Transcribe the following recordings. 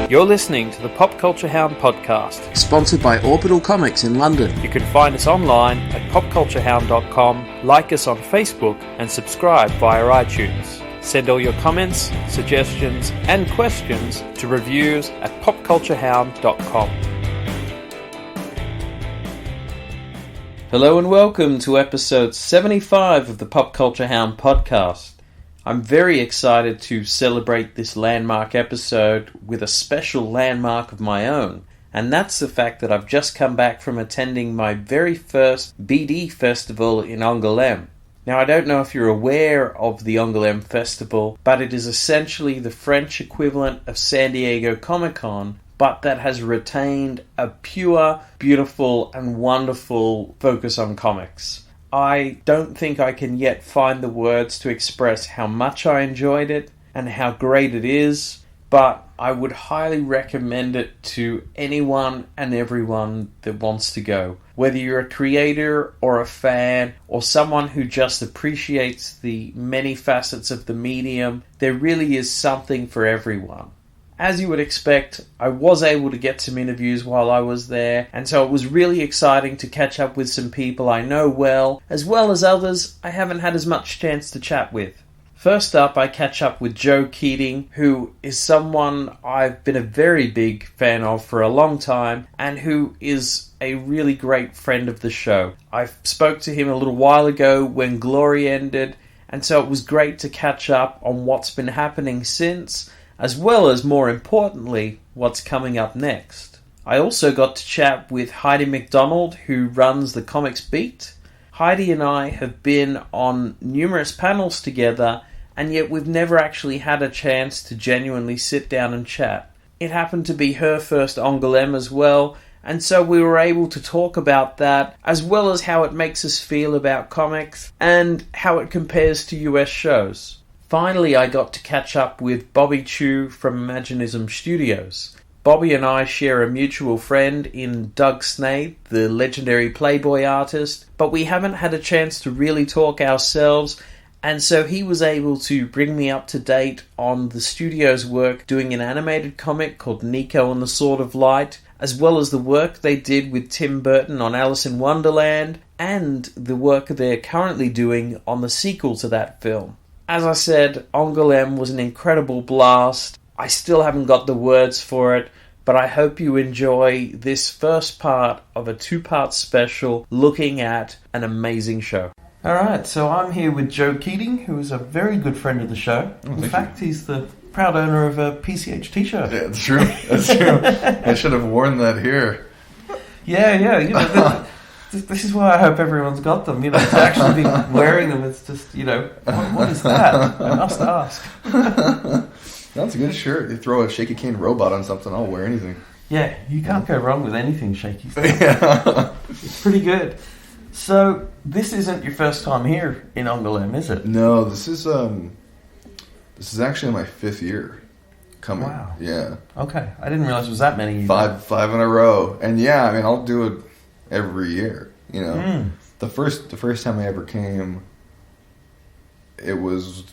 You're listening to the Pop Culture Hound podcast, sponsored by Orbital Comics in London. You can find us online at popculturehound.com, like us on Facebook, and subscribe via iTunes. Send all your comments, suggestions, and questions to reviews at popculturehound.com. Hello and welcome to episode 75 of the Pop Culture Hound podcast. I'm very excited to celebrate this landmark episode with a special landmark of my own, and that's the fact that I've just come back from attending my very first BD festival in Angoulême. Now, I don't know if you're aware of the Angoulême festival, but it is essentially the French equivalent of San Diego Comic-Con, but that has retained a pure, beautiful, and wonderful focus on comics. I don't think I can yet find the words to express how much I enjoyed it and how great it is, but I would highly recommend it to anyone and everyone that wants to go. Whether you're a creator or a fan or someone who just appreciates the many facets of the medium, there really is something for everyone. As you would expect, I was able to get some interviews while I was there, and so it was really exciting to catch up with some people I know well as others I haven't had as much chance to chat with. First up, I catch up with Joe Keatinge, who is someone I've been a very big fan of for a long time, and who is a really great friend of the show. I spoke to him a little while ago when Glory ended, and so it was great to catch up on what's been happening since, as well as, more importantly, what's coming up next. I also got to chat with Heidi MacDonald, who runs the Comics Beat. Heidi and I have been on numerous panels together, and yet we've never actually had a chance to genuinely sit down and chat. It happened to be her first Angoulême as well, and so we were able to talk about that, as well as how it makes us feel about comics, and how it compares to US shows. Finally, I got to catch up with Bobby Chiu from Imaginism Studios. Bobby and I share a mutual friend in Doug Snade, the legendary Playboy artist, but we haven't had a chance to really talk ourselves, and so he was able to bring me up to date on the studio's work doing an animated comic called Niko and the Sword of Light, as well as the work they did with Tim Burton on Alice in Wonderland, and the work they're currently doing on the sequel to that film. As I said, Angoulême was an incredible blast. I still haven't got the words for it, but I hope you enjoy this first part of a two-part special looking at an amazing show. Alright, so I'm here with Joe Keatinge, who is a very good friend of the show. In fact, he's the proud owner of a PCH t-shirt. Yeah, that's true. That's true. I should have worn that here. Yeah, you know... This is why I hope everyone's got them, to actually be wearing them. It's just, what is that? I must ask. That's a good shirt. You throw a shaky cane robot on something, I'll wear anything. Yeah, you can't go wrong with anything shaky stuff. Yeah. It's pretty good. So, this isn't your first time here in Angoulême, is it? No, this is actually my 5th year coming. Wow. Yeah. Okay, I didn't realize it was that many. Five in a row. And yeah, I'll do it every year, The first time I ever came, it was,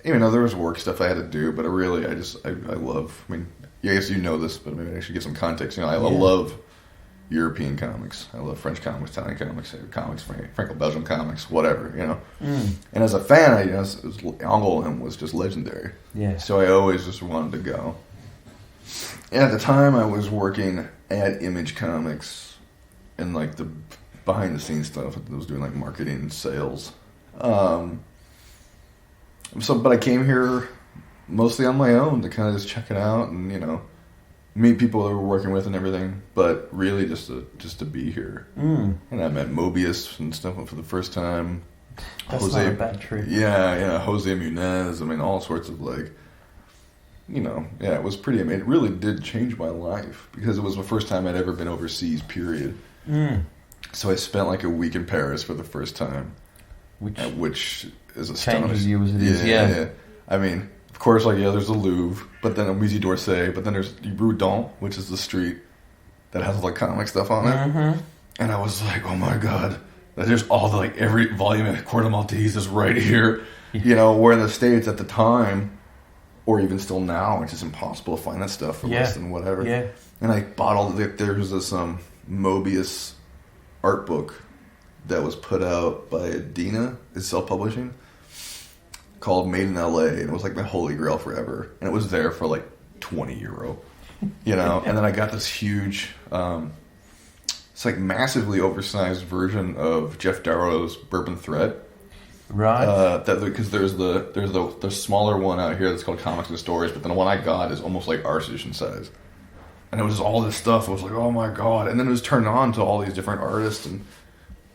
there was work stuff I had to do, but I love, I guess you know this, but maybe I should give some context. I love European comics. I love French comics, Italian comics, Franco-Belgian comics, whatever, And as a fan, Angoulême was just legendary. Yeah. So I always just wanted to go. And at the time, I was working at Image Comics, and the behind the scenes stuff. I was doing marketing and sales. But I came here mostly on my own to kind of just check it out and meet people that we're working with and everything. But really just to be here. And I met Mobius and stuff for the first time. That's not a bad trip. Yeah, Jose Munez. All sorts of it was pretty amazing. It really did change my life because it was the first time I'd ever been overseas, period. So I spent a week in Paris for the first time, which is astonishing. Changes you as it is, yeah. Of course, there's the Louvre, but then Musée d'Orsay, but then there's Rue d'On, which is the street that has comic stuff on it. Mm-hmm. And I was like, oh my god, there's all the every volume of Corto Maltese is right here. Where in the States at the time, or even still now, it's just impossible to find that stuff for less than whatever. Yeah. And I bought all there was this Mobius art book that was put out by Dina, is self-publishing, called Made in LA, and it was like my holy grail forever. And it was there for like €20, you know. And then I got this huge, it's like massively oversized version of Jeff Darrow's Bourbon Threat. Right. Because there's the smaller one out here that's called Comics and Stories, but then the one I got is almost like our edition size. And it was just all this stuff. I was like, oh my god! And then it was turned on to all these different artists, and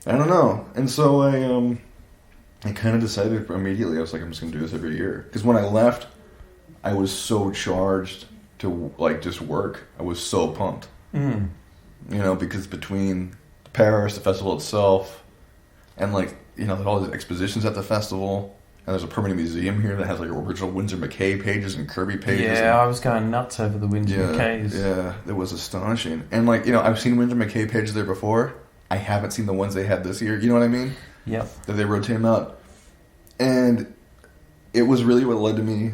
I don't know. And so I kind of decided immediately. I was like, I'm just gonna do this every year. Because when I left, I was so charged to like just work. I was so pumped. You know, because between Paris, the festival itself, and like, you know, there's all these expositions at the festival, and there's a permanent museum here that has like original Winsor McCay pages and Kirby pages. Yeah, I was going nuts over the Winsor McCays. Yeah, it was astonishing. And like, you know, I've seen Winsor McCay pages there before. I haven't seen the ones they had this year. You know what I mean? Yeah. That they rotate them out. And it was really what led to me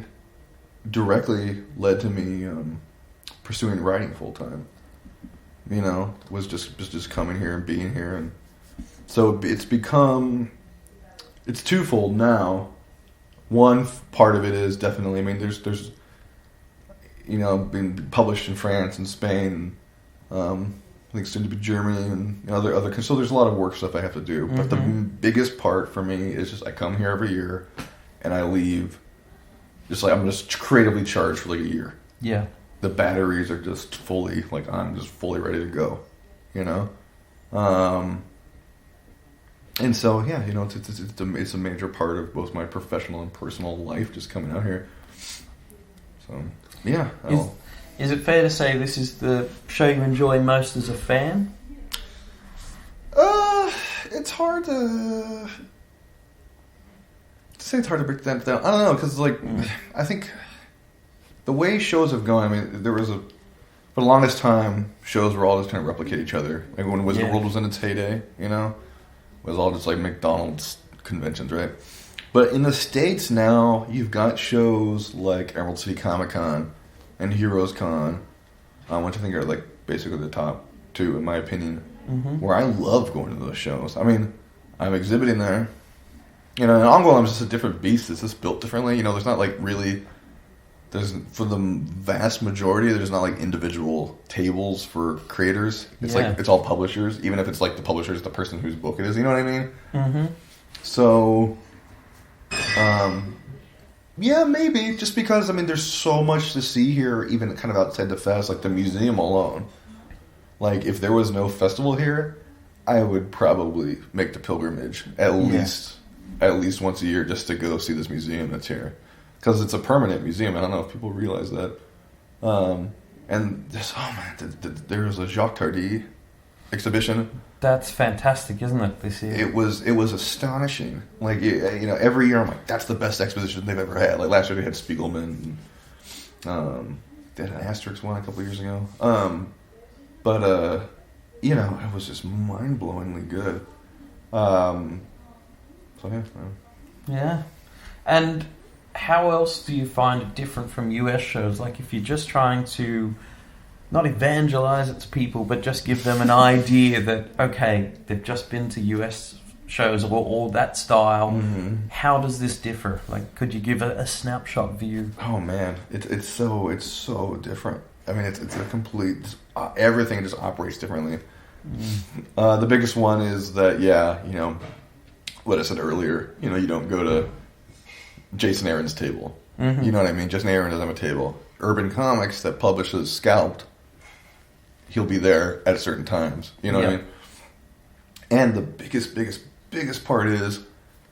pursuing writing full time. You know, was just coming here and being here, and so it's twofold now. One part of it is definitely, I mean, there's you know, been published in France and Spain, I think soon to be Germany and other. So there's a lot of work stuff I have to do. But the biggest part for me is just I come here every year, and I leave. Just like I'm just creatively charged for like a year. Yeah. The batteries are just fully, like, I'm just fully ready to go, you know? And so, yeah, you know, it's a major part of both my professional and personal life, just coming out here. So, yeah. Is it fair to say this is the show you enjoy most as a fan? It's hard to say. It's hard to break that down. I don't know, because, like, I think the way shows have gone, I mean, for the longest time, shows were all just trying to replicate each other. Like when Wizard World was in its heyday, you know? It was all just like McDonald's conventions, right? But in the States now, you've got shows like Emerald City Comic Con and Heroes Con, which I think are like basically the top two, in my opinion, where I love going to those shows. I mean, I'm exhibiting there. You know, and Angoulême is just a different beast. It's just built differently. You know, there's not like really... for the vast majority, there's not like individual tables for creators. It's like it's all publishers, even if it's like the publisher is the person whose book it is. You know what I mean? So, yeah, maybe just because I mean, there's so much to see here, even kind of outside the fest, like the museum alone. Like if there was no festival here, I would probably make the pilgrimage at least once a year just to go see this museum that's here. Because it's a permanent museum. I don't know if people realize that. And there was a Jacques Tardy exhibition. That's fantastic, isn't it, this year? It was astonishing. Like, you know, every year I'm like, that's the best exposition they've ever had. Like, last year they had Spiegelman. They had an Asterix one a couple years ago. But, you know, it was just mind-blowingly good. So, yeah. Yeah. And... how else do you find it different from US shows? Like if you're just trying to not evangelize it to people, but just give them an idea that, okay, they've just been to US shows or that style. How does this differ? Like, could you give a snapshot view? Oh man, it's so different. I mean, it's a complete, everything just operates differently. The biggest one is that, you know, what I said earlier, you know, you don't go to Jason Aaron's table. You know what I mean? Jason Aaron doesn't have a table. Urban Comics that publishes Scalped, he'll be there at certain times. You know what I mean? And the biggest part is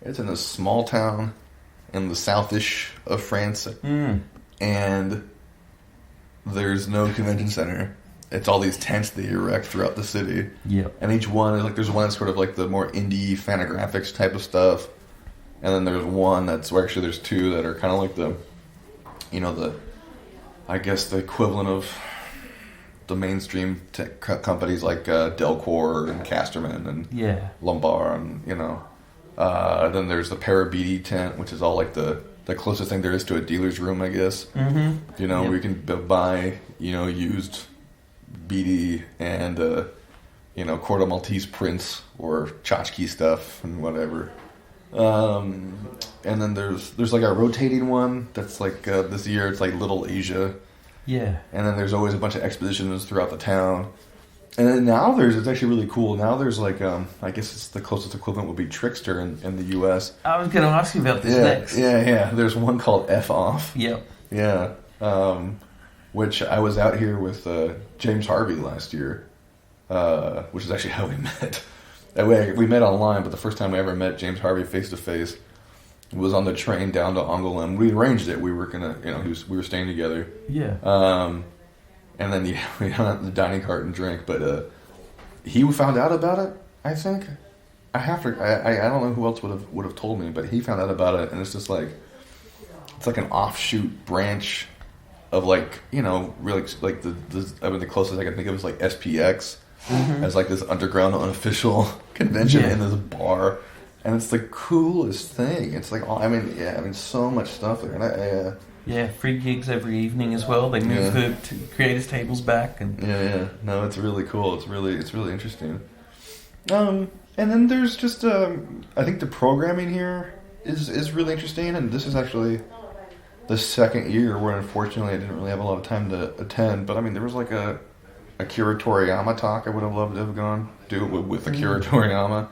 it's in a small town in the southish of France. And there's no convention center. It's all these tents they erect throughout the city. And each one is like, there's one that's sort of like the more indie Fantagraphics type of stuff. And then there's one that's where actually there's two that are kind of like the, you know, I guess the equivalent of the mainstream tech companies like Delcor and Casterman and Lombard and, you know, Then there's the Parabidi tent, which is all like the closest thing there is to a dealer's room, I guess. Mm-hmm. You know, where you can buy, you know, used BD and, you know, Corto Maltese prints or tchotchke stuff and whatever. And then there's like a rotating one that's like this year it's like Little Asia. Yeah. And then there's always a bunch of expositions throughout the town. And then now it's actually really cool. Now there's like, I guess it's the closest equivalent would be Trickster in the U.S. I was going to ask you about this next. Yeah. There's one called F Off. Yep. Yeah. Which I was out here with James Harvey last year, which is actually how we met. We met online, but the first time we ever met James Harvey face to face was on the train down to Angoulême. We arranged it. We were gonna, you know, we were staying together. Yeah. And then we hung out in the dining cart and drank. But he found out about it. I think I don't know who else would have told me, but he found out about it, and it's just like it's like an offshoot branch of like, you know, really like the closest I can think of is like SPX. Mm-hmm. As like this underground unofficial convention in this bar, and it's the coolest thing. It's like, so much stuff there. And free gigs every evening as well. They move the creators' tables back, and no, it's really cool. It's really interesting. And then there's just I think the programming here is really interesting, and this is actually the second year where unfortunately I didn't really have a lot of time to attend. But I mean, there was like a Akira Toriyama talk I would have loved to have gone do with Akira Toriyama.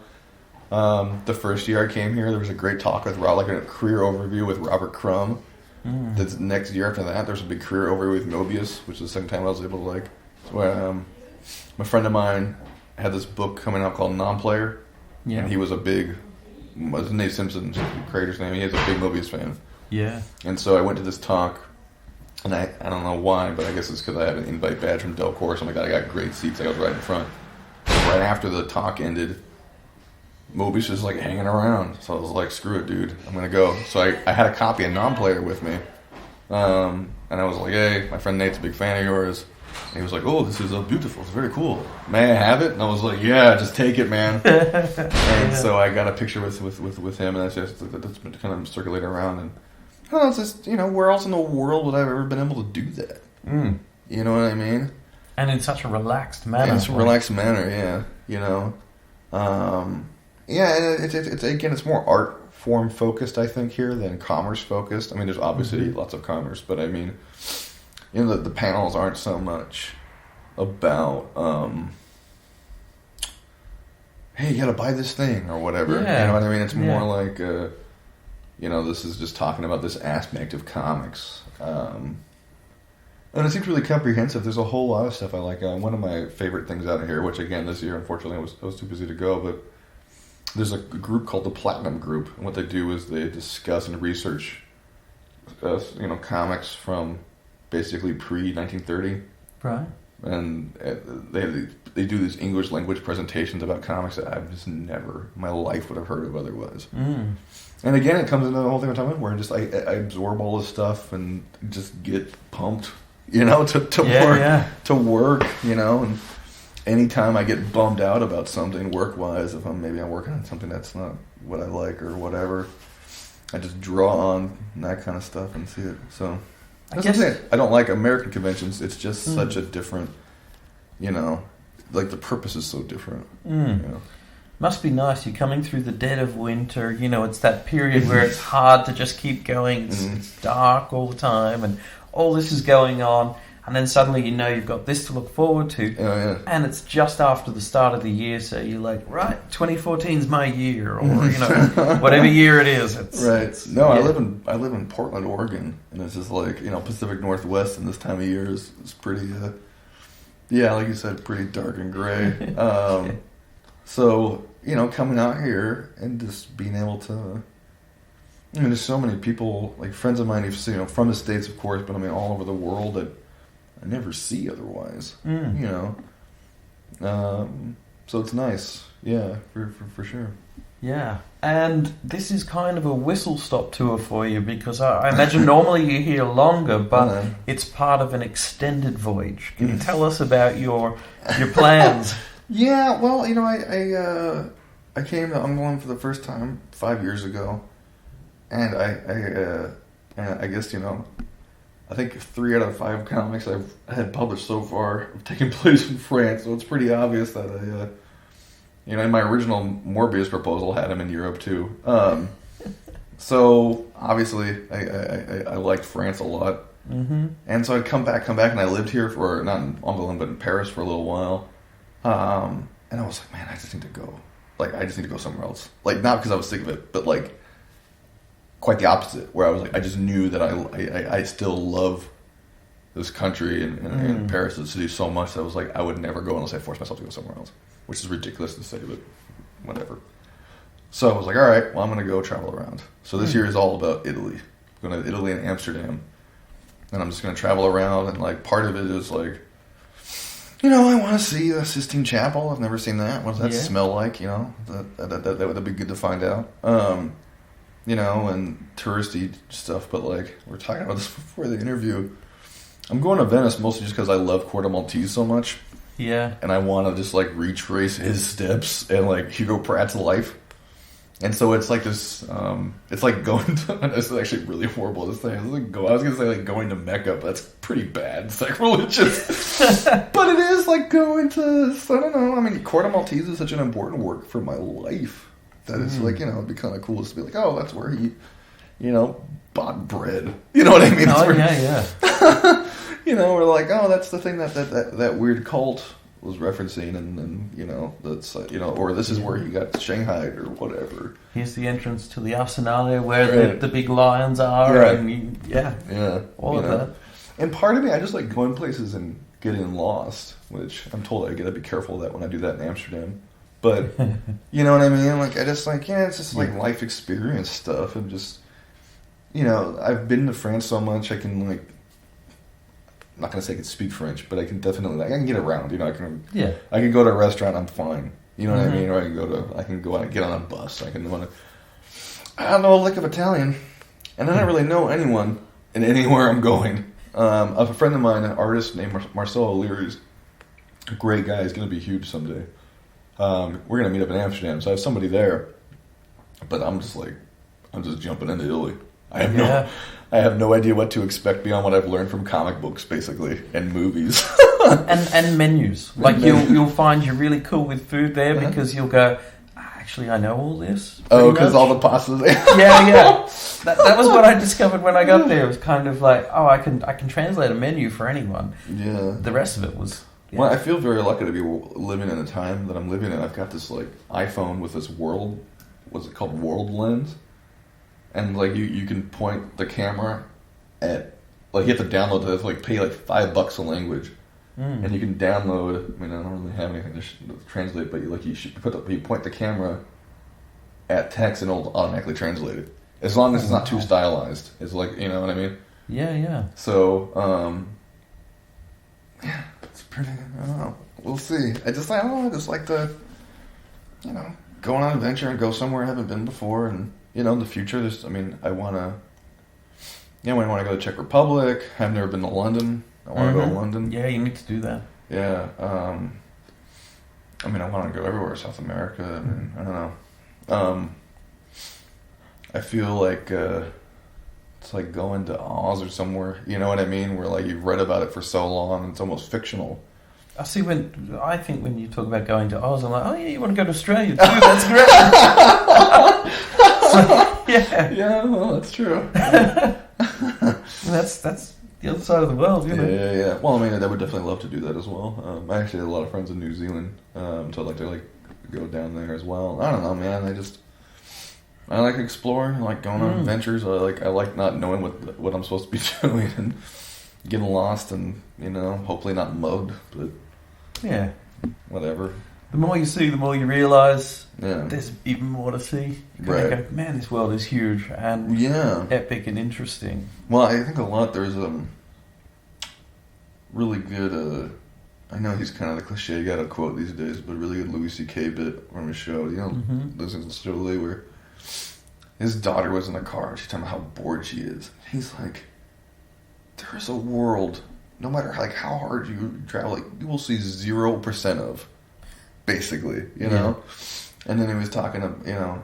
The first year I came here, there was a great talk with like a career overview with Robert Crumb. The next year after that, there's a big career overview with Mobius, which is the second time I was able to like. So, a friend of mine had this book coming out called Non-Player, and he was what's Nate Simpson's creator's name? He is a big Mobius fan. Yeah. And so I went to this talk. And I don't know why, but I guess it's because I have an invite badge from Delcor, so I got great seats. I was right in front. Right after the talk ended, Mobius was like hanging around. So I was like, screw it, dude. I'm going to go. So I had a copy of Non-Player with me. And I was like, hey, my friend Nate's a big fan of yours. And he was like, oh, this is beautiful. It's very cool. May I have it? And I was like, yeah, just take it, man. And so I got a picture with him, and that's been kind of circulating around. And well, it's just, you know, where else in the world would I have ever been able to do that? You know what I mean? And in such a relaxed manner. Yeah, it's a relaxed manner, yeah. You know? And it's again, it's more art form focused, I think, here than commerce focused. I mean, there's obviously lots of commerce, but I mean, you know, the panels aren't so much about, hey, you gotta buy this thing or whatever. Yeah. You know what I mean? It's more like, you know, this is just talking about this aspect of comics. And it seems really comprehensive. There's a whole lot of stuff I like. One of my favorite things out of here, which again this year, unfortunately, I was too busy to go, but there's a group called the Platinum Group. And what they do is they discuss and research, you know, comics from basically pre-1930. Right. And they do these English language presentations about comics that I've just never in my life would have heard of otherwise. And again, it comes into the whole thing I'm talking about, where just I absorb all this stuff and just get pumped, you know, to work, you know. And anytime I get bummed out about something work-wise, if I'm working on something that's not what I like or whatever, I just draw on that kind of stuff and see it. So that's what I'm saying. I don't like American conventions. It's just such a different, you know, like the purpose is so different. You know? Must be nice. You're coming through the dead of winter. You know, it's that period where it's hard to just keep going. It's dark all the time, and all this is going on. And then suddenly, you know, you've got this to look forward to. And it's just after the start of the year, so you're like, right, 2014's my year, or, you know, whatever year it is. I live in Portland, Oregon, and it's just like, you know, Pacific Northwest, and this time of year is pretty, like you said, pretty dark and gray. So, you know, coming out here and just being able to, I mean, there's so many people, like friends of mine, you know, from the States, of course, but I mean, all over the world that I never see otherwise, you know. So it's nice, for sure. Yeah, and this is kind of a whistle-stop tour for you, because I imagine normally you're here longer, but it's part of an extended voyage. Can you tell us about your plans? Yeah, well, you know, I came to Angoulême for the first time 5 years ago, and I guess, you know, I think 3 out of 5 comics I've had published so far have taken place in France, so it's pretty obvious that you know, in my original Morbius proposal had him in Europe too. So obviously I liked France a lot, and so I'd come back, and I lived here for not in Angoulême but in Paris for a little while, and I was like, man, I just need to go. Like, I just need to go somewhere else. Like, not because I was sick of it, but like quite the opposite. Where I was like, I just knew that I still love this country and Paris, the city, so much that I was like, I would never go unless I forced myself to go somewhere else. Which is ridiculous to say, but whatever. So I was like, all right, well, I'm going to go travel around. So this year is all about Italy. I'm going to Italy and Amsterdam. And I'm just going to travel around, and like part of it is like, you know, I want to see the Sistine Chapel. I've never seen that. What does that smell like? You know, that would be good to find out. You know, and touristy stuff. But like, we were talking about this before the interview. I'm going to Venice mostly just because I love Corto Maltese so much. Yeah. And I want to just like retrace his steps and like Hugo Pratt's life. And so it's like this, it's like going to, this is actually really horrible to say. I was going to say like going to Mecca, but that's pretty bad. It's like religious. But it is like going to, I don't know. I mean, Corto Maltese is such an important work for my life that it's like, you know, it'd be kind of cool to be like, oh, that's where he, you know, bought bread. You know what I mean? Oh, yeah. You know, we're like, oh, that's the thing that weird cult was referencing, and you know, that's you know, or this is where he got shanghaied or whatever. Here's the entrance to the Arsenale where the big lions are, and all of that. And part of me, I just like going places and getting lost, which I'm told I gotta be careful of that when I do that in Amsterdam. But you know what I mean? Like, I just like, it's just like life experience stuff, and just, you know, I've been to France so much, I can like. I'm not gonna say I can speak French, but I can definitely, like, I can get around. You know, I can go to a restaurant, I'm fine. You know what I mean? Or I can go out and get on a bus. I don't know a lick of Italian, and I don't really know anyone in anywhere I'm going. A friend of mine, an artist named Marcelo O'Leary's, a great guy. He's gonna be huge someday. We're gonna meet up in Amsterdam, so I have somebody there. But I'm just jumping into Italy. I have no idea what to expect beyond what I've learned from comic books, basically, and movies. and menus. Like, you'll find you're really cool with food there because you'll go, actually, I know all this. Oh, because all the pastas. Yeah. That was what I discovered when I got there. It was kind of like, oh, I can translate a menu for anyone. Yeah. The rest of it was... Yeah. Well, I feel very lucky to be living in the time that I'm living in. I've got this, like, iPhone with this world... What's it called? World Lens? And, like, you can point the camera at... Like, you have to download it. Like, pay, like, $5 a language. And you can download... I mean, I don't really have anything to translate, but you point the camera at text and it'll automatically translate it. As long as it's not too stylized. It's like, you know what I mean? Yeah. So, yeah, it's pretty... I don't know. We'll see. I just like to, you know, go on an adventure and go somewhere I haven't been before, and... You know, in the future, I want to go to Czech Republic. I've never been to London. I want to go to London. Yeah, you need to do that. Yeah. I mean, I want to go everywhere. South America. I mean, I don't know. I feel like it's like going to Oz or somewhere. You know what I mean? Where, like, you've read about it for so long, it's almost fictional. I think when you talk about going to Oz, I'm like, oh yeah, you want to go to Australia too? That's great. Yeah, well, that's true. That's the other side of the world, you know. Yeah. Well, I mean, I would definitely love to do that as well. I actually have a lot of friends in New Zealand, so I'd like to go down there as well. I don't know, man. I like exploring, I like going on adventures. I like not knowing what I'm supposed to be doing and getting lost, and, you know, hopefully not mugged, but yeah, whatever. The more you see, the more you realise there's even more to see. You right. go, man, this world is huge and epic and interesting. Well, I think there's really good, I know he's kind of the cliche guy to quote these days, but really good Louis C.K. bit from his show. You know, there's a show where his daughter was in the car and she's talking about how bored she is. He's like, there's a world, no matter how hard you travel, like, you will see 0% of. Basically, you know? And then he was talking to,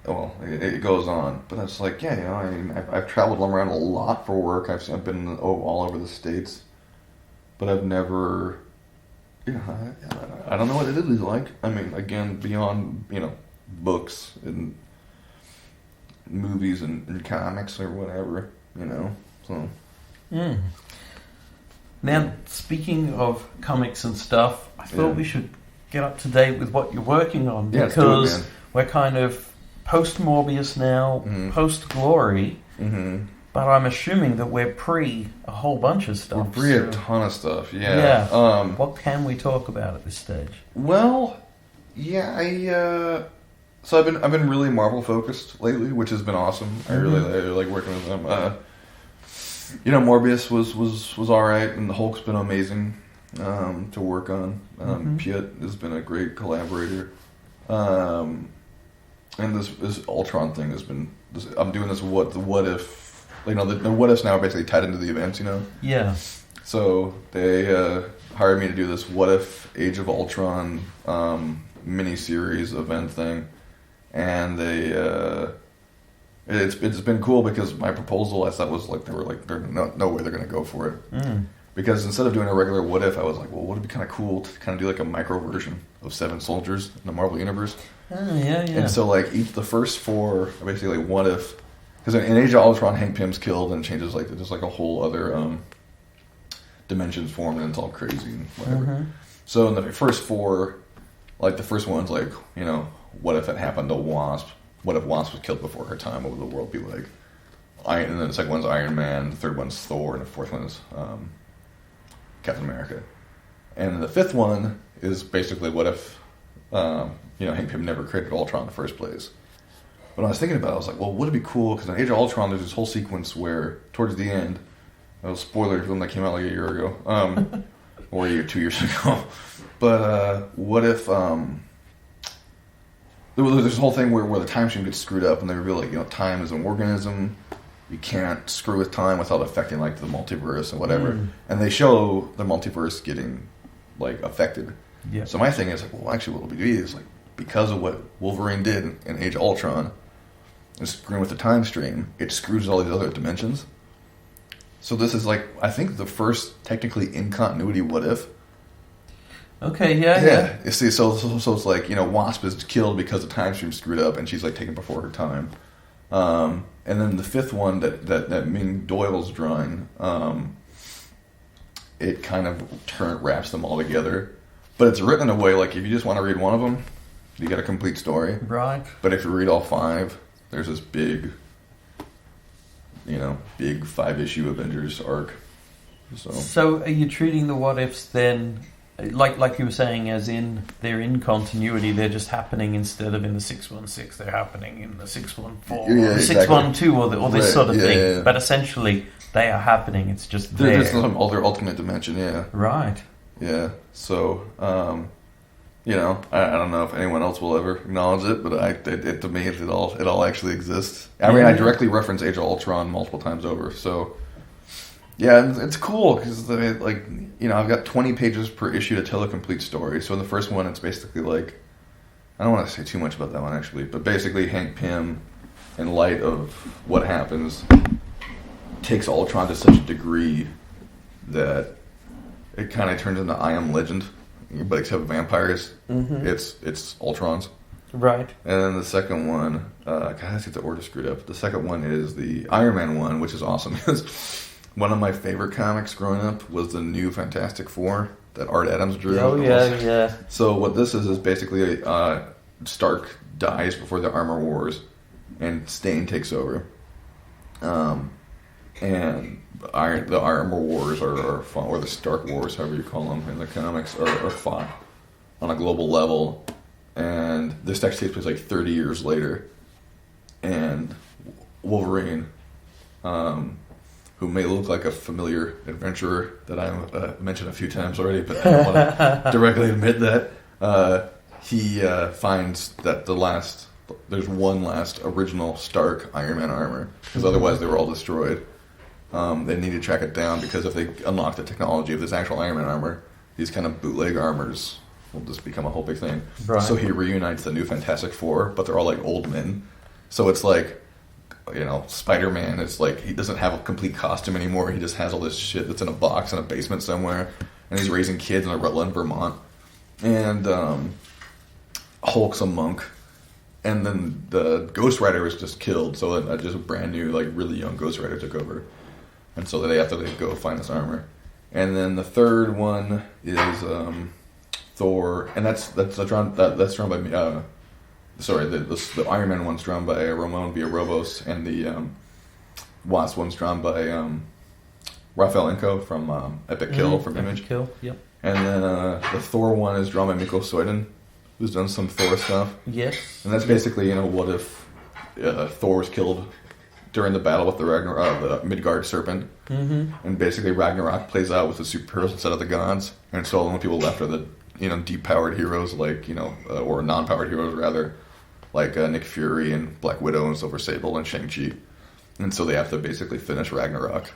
well, it goes on, but it's like, yeah, I mean, I've traveled around a lot for work. I've been all over the States, but I've never, I don't know what Italy's like. I mean, again, beyond, books and movies and comics or whatever, so. Mm. Now, speaking of comics and stuff, I thought we should get up to date with what you're working on, because we're kind of post-Morbius now, post-Glory, but I'm assuming that we're pre a whole bunch of stuff. We're pre a ton of stuff, yeah. What can we talk about at this stage? Well, so I've been really Marvel focused lately, which has been awesome. I really like working with them. Morbius was all right, and the Hulk's been amazing to work on. Piet has been a great collaborator, and this Ultron thing has been. I'm doing this what if, the what ifs now are basically tied into the events, Yeah. So they hired me to do this what if Age of Ultron mini-series event thing. And it's been cool because my proposal, I thought, was there's no way they're going to go for it. Because instead of doing a regular what if, I was like, well, would it be kind of cool to kind of do like a micro version of Seven Soldiers in the Marvel Universe? Oh, yeah. And so the first four are basically what if, because in Age of Ultron, Hank Pym's killed and changes there's a whole other dimensions formed and it's all crazy and whatever. So in the first four, the first one's what if it happened to Wasp? What if Wasp was killed before her time? What would the world be like? And then the second one's Iron Man, the third one's Thor, and the fourth one's Captain America. And the fifth one is basically what if Hank Pym never created Ultron in the first place. But when I was thinking about it, I was like, well, would it be cool? Because in Age of Ultron, there's this whole sequence where, towards the end, spoiler film that came out like a year ago, or 2 years ago. But what if there's this whole thing where the time stream gets screwed up, and they reveal time is an organism. You can't screw with time without affecting the multiverse and whatever. And they show the multiverse getting affected. Yeah. So my thing is actually, what will be is because of what Wolverine did in Age of Ultron, and screwing with the time stream, it screws all these other dimensions. So this is I think the first technically in continuity what if. Okay, yeah. You see, so it's Wasp is killed because the time stream screwed up, and she's taken before her time. And then the fifth one that Ming Doyle's drawing, it kind of wraps them all together, but it's written in a way if you just want to read one of them, you get a complete story. Right. But if you read all five, there's this big 5-issue Avengers arc. So are you treating the what ifs then? Like you were saying, as in they're in continuity, they're just happening instead of in the 616, they're happening in the 614 or the 612 or this sort of thing. Yeah. But essentially, they are happening. It's just there. There's some other alternate dimension, yeah. Right. Yeah. So, I don't know if anyone else will ever acknowledge it, but to me, it all actually exists. I mean, I directly reference Age of Ultron multiple times over, so. Yeah, it's cool because I've got 20 pages per issue to tell a complete story. So in the first one, it's basically I don't want to say too much about that one actually, but basically Hank Pym, in light of what happens, takes Ultron to such a degree that it kind of turns into I Am Legend, but except with vampires. It's Ultron's. Right. And then the second one, God, I get the order screwed up. The second one is the Iron Man one, which is awesome because. One of my favorite comics growing up was the New Fantastic Four that Art Adams drew. Oh, yeah. So what this is basically Stark dies before the Armor Wars, and Stain takes over. And the Armor Wars are fought, or the Stark Wars, however you call them in the comics, are fought on a global level. And this actually takes place 30 years later. And Wolverine... who may look like a familiar adventurer that I mentioned a few times already, but I don't want to directly admit that. He finds that there's one last original Stark Iron Man armor, because otherwise they were all destroyed. They need to track it down, because if they unlock the technology of this actual Iron Man armor, these kind of bootleg armors will just become a whole big thing. Right. So he reunites the new Fantastic Four, but they're all like old men. So it's like, Spider-Man is like, he doesn't have a complete costume anymore. He just has all this shit that's in a box in a basement somewhere, and he's raising kids in a Rutland, Vermont. And Hulk's a monk. And then the Ghost Rider was just killed, so just a brand new, like, really young Ghost Rider took over. And so they have to go find this armor. And then the third one is Thor, and that's drawn by the Iron Man one's drawn by Ramon Villarobos, and the Wasp one's drawn by Rafael Enco from Epic Kill from Image. Epic Kill, yep. And then the Thor one is drawn by Niko Soiden, who's done some Thor stuff. Yes. And that's basically, what if Thor was killed during the battle with the Midgard serpent. Mm-hmm. And basically Ragnarok plays out with the superheroes instead of the gods. And so the only people left are the, deep-powered heroes, like, or non-powered heroes, rather, like Nick Fury and Black Widow and Silver Sable and Shang-Chi. And so they have to basically finish Ragnarok,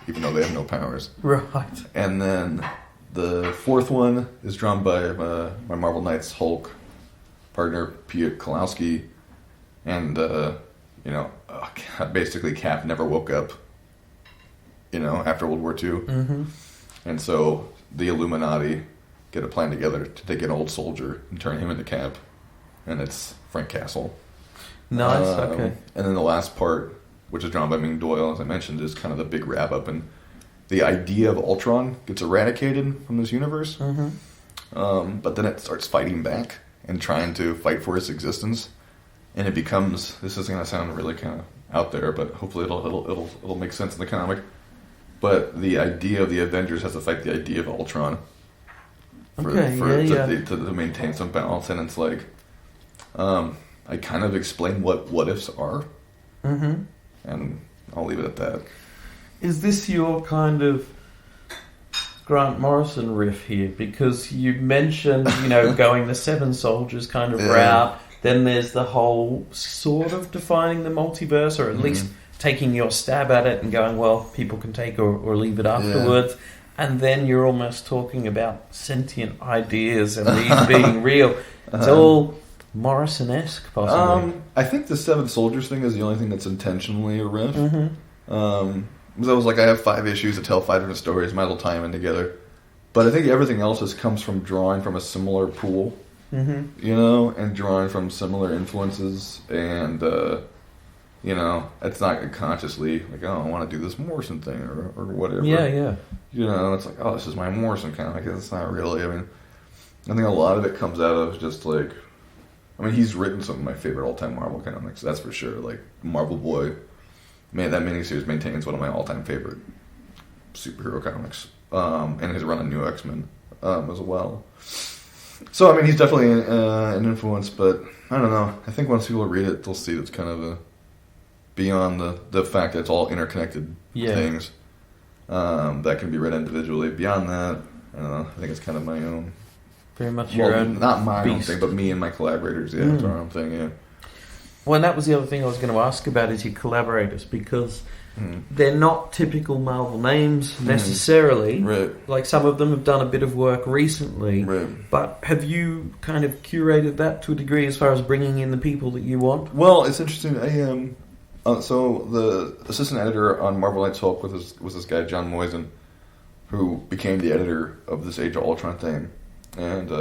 even though they have no powers. Right. And then the fourth one is drawn by my Marvel Knights Hulk partner, Piotr Kowalski. And, basically Cap never woke up, after World War II. Mm-hmm. And so the Illuminati get a plan together to take an old soldier and turn him into Cap. And it's Frank Castle. Nice, okay. And then the last part, which is drawn by Ming Doyle, as I mentioned, is kind of the big wrap-up. And the idea of Ultron gets eradicated from this universe. Mm-hmm. But then it starts fighting back and trying to fight for its existence. And it becomes, this is going to sound really kind of out there, but hopefully it'll make sense in the comic. But the idea of the Avengers has to fight the idea of Ultron to maintain some balance. And it's like, I kind of explain what ifs are, mm-hmm. and I'll leave it at that. Is this your kind of Grant Morrison riff here? Because you mentioned, going the Seven Soldiers kind of route. Then there's the whole sort of defining the multiverse, or at least taking your stab at it and going, well, people can take or leave it afterwards. Yeah. And then you're almost talking about sentient ideas and these being real. It's all Morrison-esque, possibly. I think the Seven Soldiers thing is the only thing that's intentionally a riff. Mm-hmm. Because I was like, I have 5 issues to tell 5 different stories, might as well tie them in together. But I think everything else comes from drawing from a similar pool. Mm-hmm. And drawing from similar influences, and it's not consciously like, oh, I want to do this Morrison thing or whatever. Yeah. It's like, oh, this is my Morrison comic. It's not really. I mean, I think a lot of it comes out of just like, he's written some of my favorite all-time Marvel comics. That's for sure. Like Marvel Boy, man, that miniseries maintains one of my all-time favorite superhero comics. And his run on New X-Men as well. So, he's definitely an influence, but I don't know. I think once people read it, they'll see it's kind of beyond the fact that it's all interconnected things that can be read individually. Beyond that, I don't know. I think it's kind of my own. Very much your own. Not my beast. own thing, but me and my collaborators. Yeah, that's our own thing. Yeah. Well, and that was the other thing I was going to ask about is your collaborators, because they're not typical Marvel names necessarily. Right. Like some of them have done a bit of work recently. Right. But have you kind of curated that to a degree as far as bringing in the people that you want? Well, it's interesting. So the assistant editor on Marvel Knights Hulk was this guy, John Moisen, who became the editor of this Age of Ultron thing. And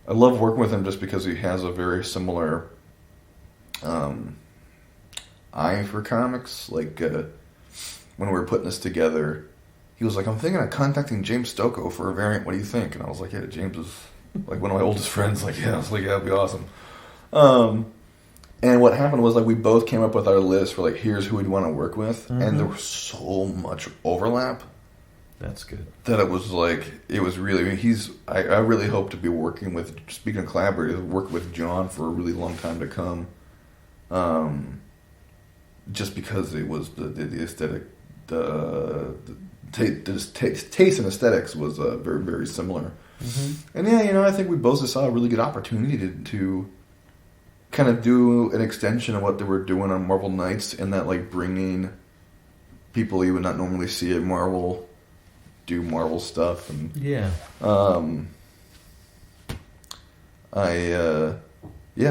I love working with him just because he has a very similar eye for comics. Like when we were putting this together, he was like, I'm thinking of contacting James Stokoe for a variant. What do you think? And I was like, yeah, James is like one of my oldest friends. Like, yeah, I was like, yeah, that'd be awesome. And what happened was, like, we both came up with our list for, like, here's who we'd want to work with. Mm-hmm. And there was so much overlap. That's good. That it was like, it was really, I really hope to be working with, speaking of collaborators, work with John for a really long time to come. Just because it was the aesthetic, the taste and aesthetics was very, very similar. Mm-hmm. And yeah, I think we both just saw a really good opportunity to kind of do an extension of what they were doing on Marvel Knights, and that, like, bringing people you would not normally see at Marvel do Marvel stuff. And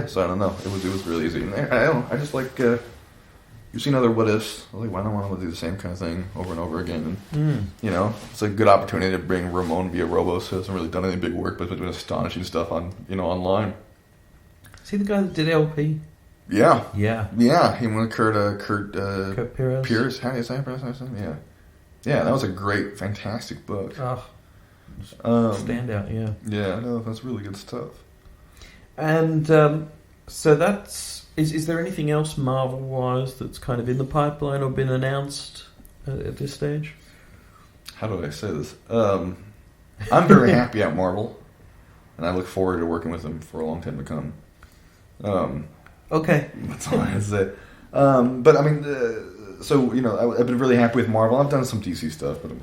So I don't know. It was really easy. And I don't know. I just like you've seen other what ifs. I was like, why don't I want to do the same kind of thing over and over again? And it's a good opportunity to bring Ramon Villarobos, who hasn't really done any big work, but has been doing astonishing stuff on online. Is he the guy that did LP? Yeah. Yeah. He went with Kurt Pierce. Pierce. How do you say it? Yeah. Yeah, that was a great, fantastic book. Standout, yeah. Yeah, no, that's really good stuff. And so that's... Is there anything else Marvel-wise that's kind of in the pipeline or been announced at this stage? How do I say this? I'm very happy at Marvel, and I look forward to working with them for a long time to come. Okay. That's all I have to say. But I mean... So I've been really happy with Marvel. I've done some DC stuff, but it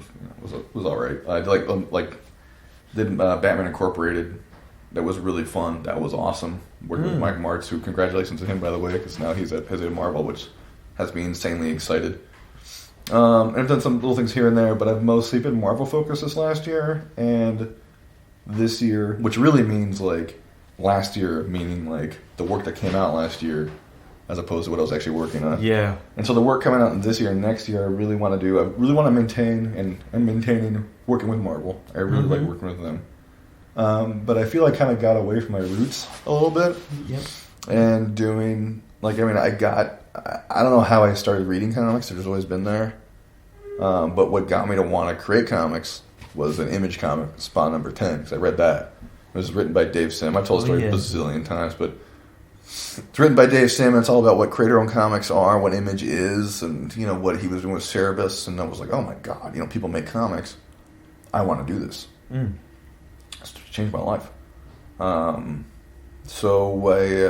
was all right. I did Batman Incorporated. That was really fun. That was awesome. Working with Mike Martz, who congratulations to him, by the way, because now he's at Marvel, which has me insanely excited. And I've done some little things here and there, but I've mostly been Marvel focused this last year and this year, which really means last year, meaning the work that came out last year, as opposed to what I was actually working on. Yeah. And so the work coming out this year and next year, I really want to maintain, and I'm maintaining working with Marvel. I really like working with them. But I feel I kind of got away from my roots a little bit. Yep. And doing, I don't know how I started reading comics. They've just always been there. But what got me to want to create comics was an Image comic, Spawn number 10, because I read that. It was written by Dave Sim. I've told the story a bazillion times, but it's written by Dave Sim, and it's all about what creator-owned comics are, what Image is, and, what he was doing with Cerebus, and I was like, oh my god, people make comics. I want to do this. It's changed my life. So I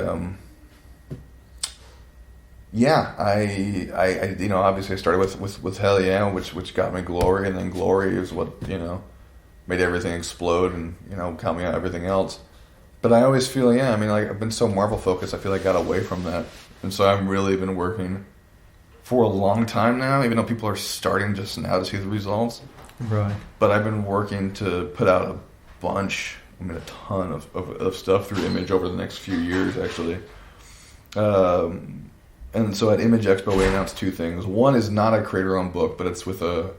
obviously I started with Hell Yeah, which got me Glory, and then Glory is what, made everything explode and, got me out everything else. But I always feel, I've been so Marvel focused, I feel I got away from that. And so I've really been working for a long time now, even though people are starting just now to see the results. Right. But I've been working to put out a ton of stuff through Image over the next few years, actually. And so at Image Expo, we announced two things. One is not a creator-owned book, but it's with a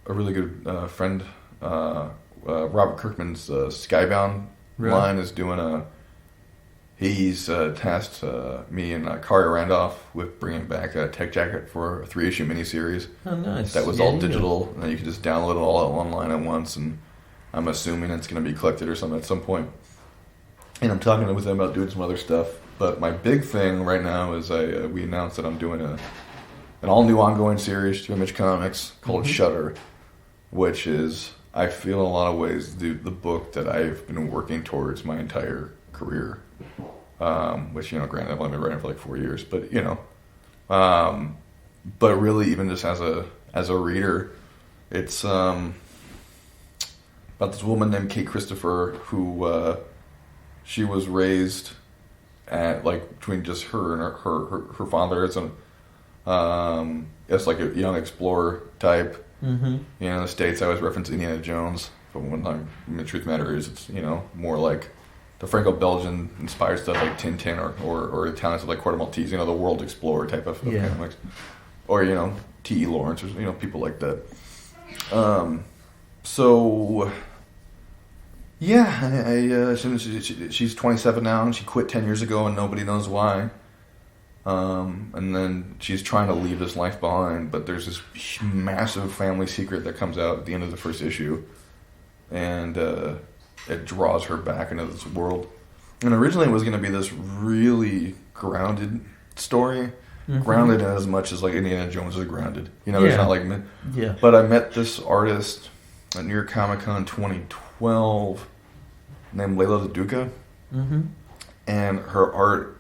really good friend, Robert Kirkman's Skybound line is doing he's tasked me and Kari Randolph with bringing back a Tech Jacket for a 3-issue miniseries. Oh, nice. That was all digital, and you could just download it all online at once, and I'm assuming it's going to be collected or something at some point. And I'm talking with them about doing some other stuff. But my big thing right now is we announced that I'm doing an all-new ongoing series to Image Comics called Shutter, which is, I feel in a lot of ways, the book that I've been working towards my entire career. Which, granted, I've only been writing for 4 years, but, but really, even just as a reader, it's about this woman named Kate Christopher who she was raised at between just her and her father. It's a young explorer type. In the States, I always reference Indiana Jones, but the truth matter is it's more like the Franco-Belgian inspired stuff like Tintin or Italian stuff like Corto Maltese, the world explorer type of comics, or T.E. Lawrence, or people like that. So yeah, she's 27 now, and she quit 10 years ago, and nobody knows why. And then she's trying to leave this life behind, but there's this massive family secret that comes out at the end of the first issue, and it draws her back into this world. And originally it was going to be this really grounded story, grounded in as much as Indiana Jones is grounded. It's not But I met this artist at New York Comic Con 2012 named Leila Duca, and her art.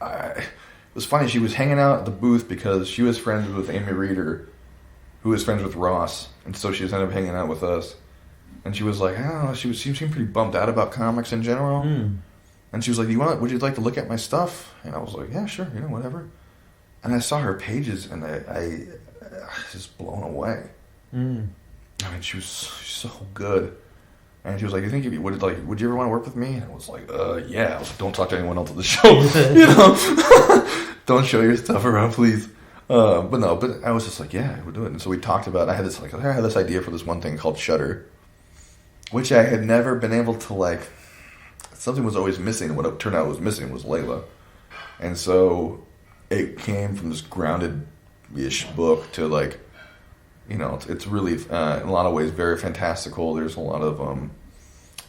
It was funny. She was hanging out at the booth because she was friends with Amy Reeder, who was friends with Ross, and so she just ended up hanging out with us. And she was like, I don't know, she seemed pretty bummed out about comics in general. And she was like, would you like to look at my stuff? And I was like, yeah, sure, whatever. And I saw her pages, and I was just blown away. She's so good. And she was like, "You think would you ever want to work with me?" And I was like, "Yeah." I was like, "Don't talk to anyone else at the show, you know. Don't show your stuff around, please." But I was just like, "Yeah, we'll do it." And so we talked about. I had this idea for this one thing called Shutter, which I had never been able to like. Something was always missing. What it turned out was missing was Layla, and so it came from this grounded-ish book to like. You know, it's really in a lot of ways very fantastical. There's a lot of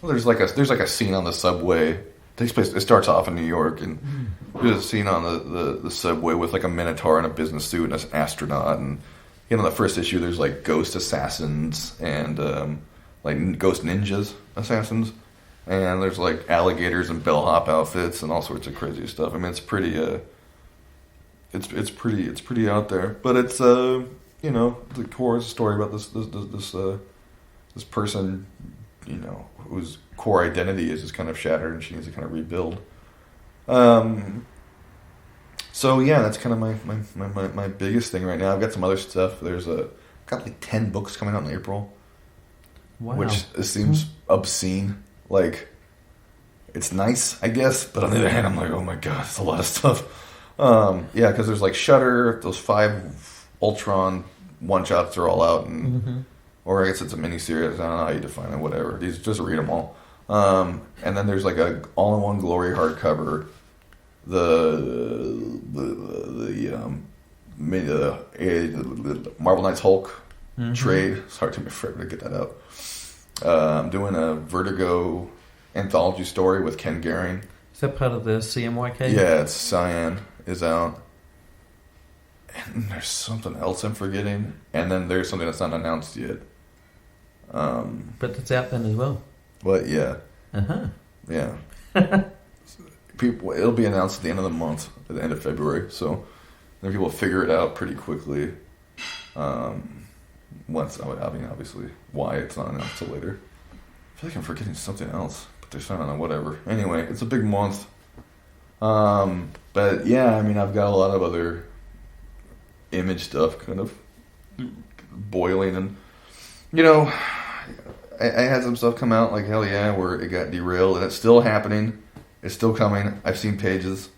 there's like a scene on the subway. It starts off in New York, and there's a scene on the subway with like a minotaur in a business suit and an astronaut. And you know, the first issue there's like ghost assassins and like ghost ninjas assassins, and there's like alligators and bellhop outfits and all sorts of crazy stuff. I mean, it's pretty it's pretty out there, but it's you know, the core is a story about this person, you know, whose core identity is just kind of shattered and she needs to kind of rebuild. So yeah, that's kind of my biggest thing right now. I've got some other stuff. I've got like 10 books coming out in April. Wow. Which seems obscene. Like, it's nice, I guess, but on the other hand, I'm like, oh my god, it's a lot of stuff. Yeah, because there's like Shutter, those 5 Ultron one-shots are all out, and or I guess it's a mini-series, I don't know how you define it, whatever. These, just read them all. And then there's like a all-in-one glory hardcover, the Marvel Knights Hulk trade. It's hard to get that out. I'm doing a Vertigo anthology story with Ken Garing. Is that part of the CMYK? Yeah, it's Cyan is out. And there's something else I'm forgetting. And then there's something that's not announced yet. But it's out then as well. But yeah. Uh-huh. Yeah. It'll be announced at the end of the month, at the end of February. So then people will figure it out pretty quickly. Obviously, why it's not announced till later. I feel like I'm forgetting something else. But there's something on whatever. Anyway, it's a big month. But yeah, I mean, I've got a lot of other image stuff kind of boiling, and you know, I had some stuff come out like hell yeah, where it got derailed, and it's still happening. It's still coming. I've seen pages,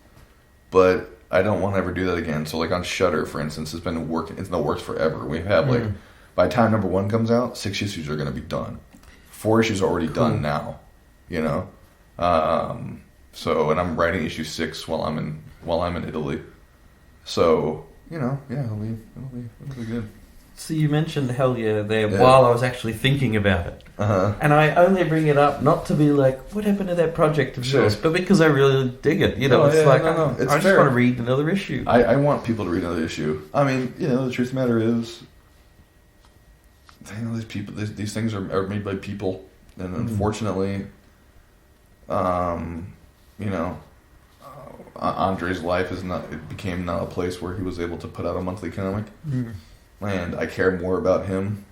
but I don't want to ever do that again. So like on Shutter, for instance, it's been working. It's in the works forever. We have like by the time number 1 comes out, 6 issues are going to be done. 4 issues are already done now. You know, so and I'm writing issue 6 while I'm in Italy. So you know, yeah, it'll be good. So you mentioned hell yeah there while I was actually thinking about it. And I only bring it up not to be like, what happened to that project of yours, but because I really dig it. You know, I just want to read another issue. I want people to read another issue. I mean, you know, the truth of the matter is, you know, these things are made by people, and unfortunately, you know, Andre's life became not a place where he was able to put out a monthly comic. And I care more about him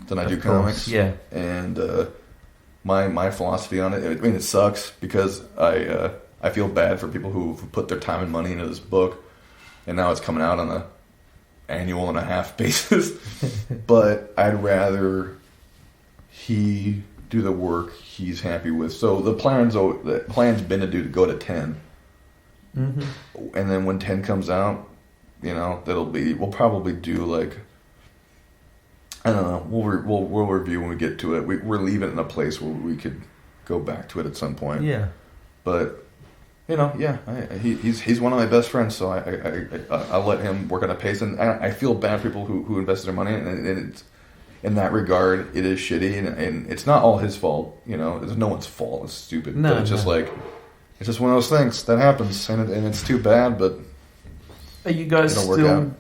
than I do comics. Yeah. And my philosophy on it, I mean, it sucks because I feel bad for people who put their time and money into this book, and now it's coming out on a annual and a half basis. But I'd rather he do the work he's happy with. So the plan's been to go to 10. And then when 10 comes out, you know, we'll probably do like, I don't know, we'll review when we get to it. We're leaving it in a place where we could go back to it at some point. Yeah. But, you know, yeah, he's one of my best friends, so I'll let him work on a pace. And I feel bad for people who invested their money, and it's, in that regard, it is shitty, and it's not all his fault, you know, it's no one's fault, it's stupid. No, but it's just like, it's just one of those things that happens, and it's too bad, but are you guys still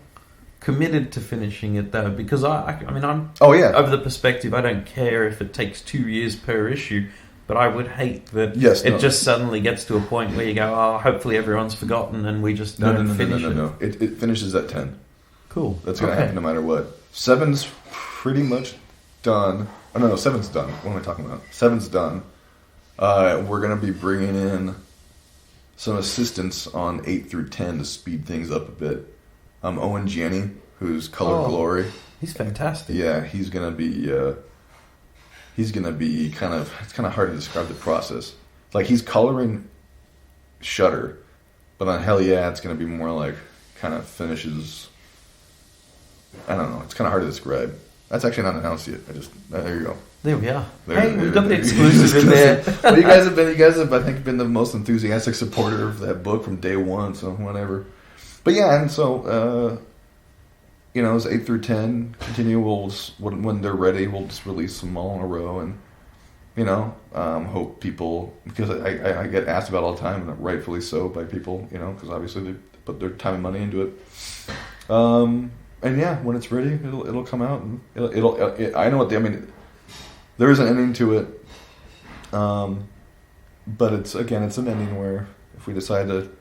committed to finishing it though? Because I mean, I'm over the perspective. I don't care if it takes 2 years per issue, but I would hate that it just suddenly gets to a point where you go, oh, hopefully everyone's forgotten and we just don't finish it. No. It finishes at 10. Cool. That's going to happen no matter what. 7's pretty much done. Oh no, 7's done. What am I talking about? 7's done. We're going to be bringing in some assistance on 8 through 10 to speed things up a bit. Owen Gianni, who's Color Glory. He's fantastic. Yeah, he's going to be he's going to be it's kind of hard to describe the process. Like, he's coloring Shutter, but on Hell Yeah, it's going to be more like kind of finishes. I don't know. It's kind of hard to describe. That's actually not announced yet. There you go. There we are. We've got the exclusive in there. Well, you guys have, I think, been the most enthusiastic supporter of that book from day one. So whatever. But yeah, and so it's 8 through 10. Continue. When they're ready, we'll just release them all in a row, and hope people, because I get asked about all the time, and rightfully so by people, because obviously they put their time and money into it. And yeah, when it's ready, it'll come out, and I know what I mean. There is an ending to it, but it's an ending where if we decide to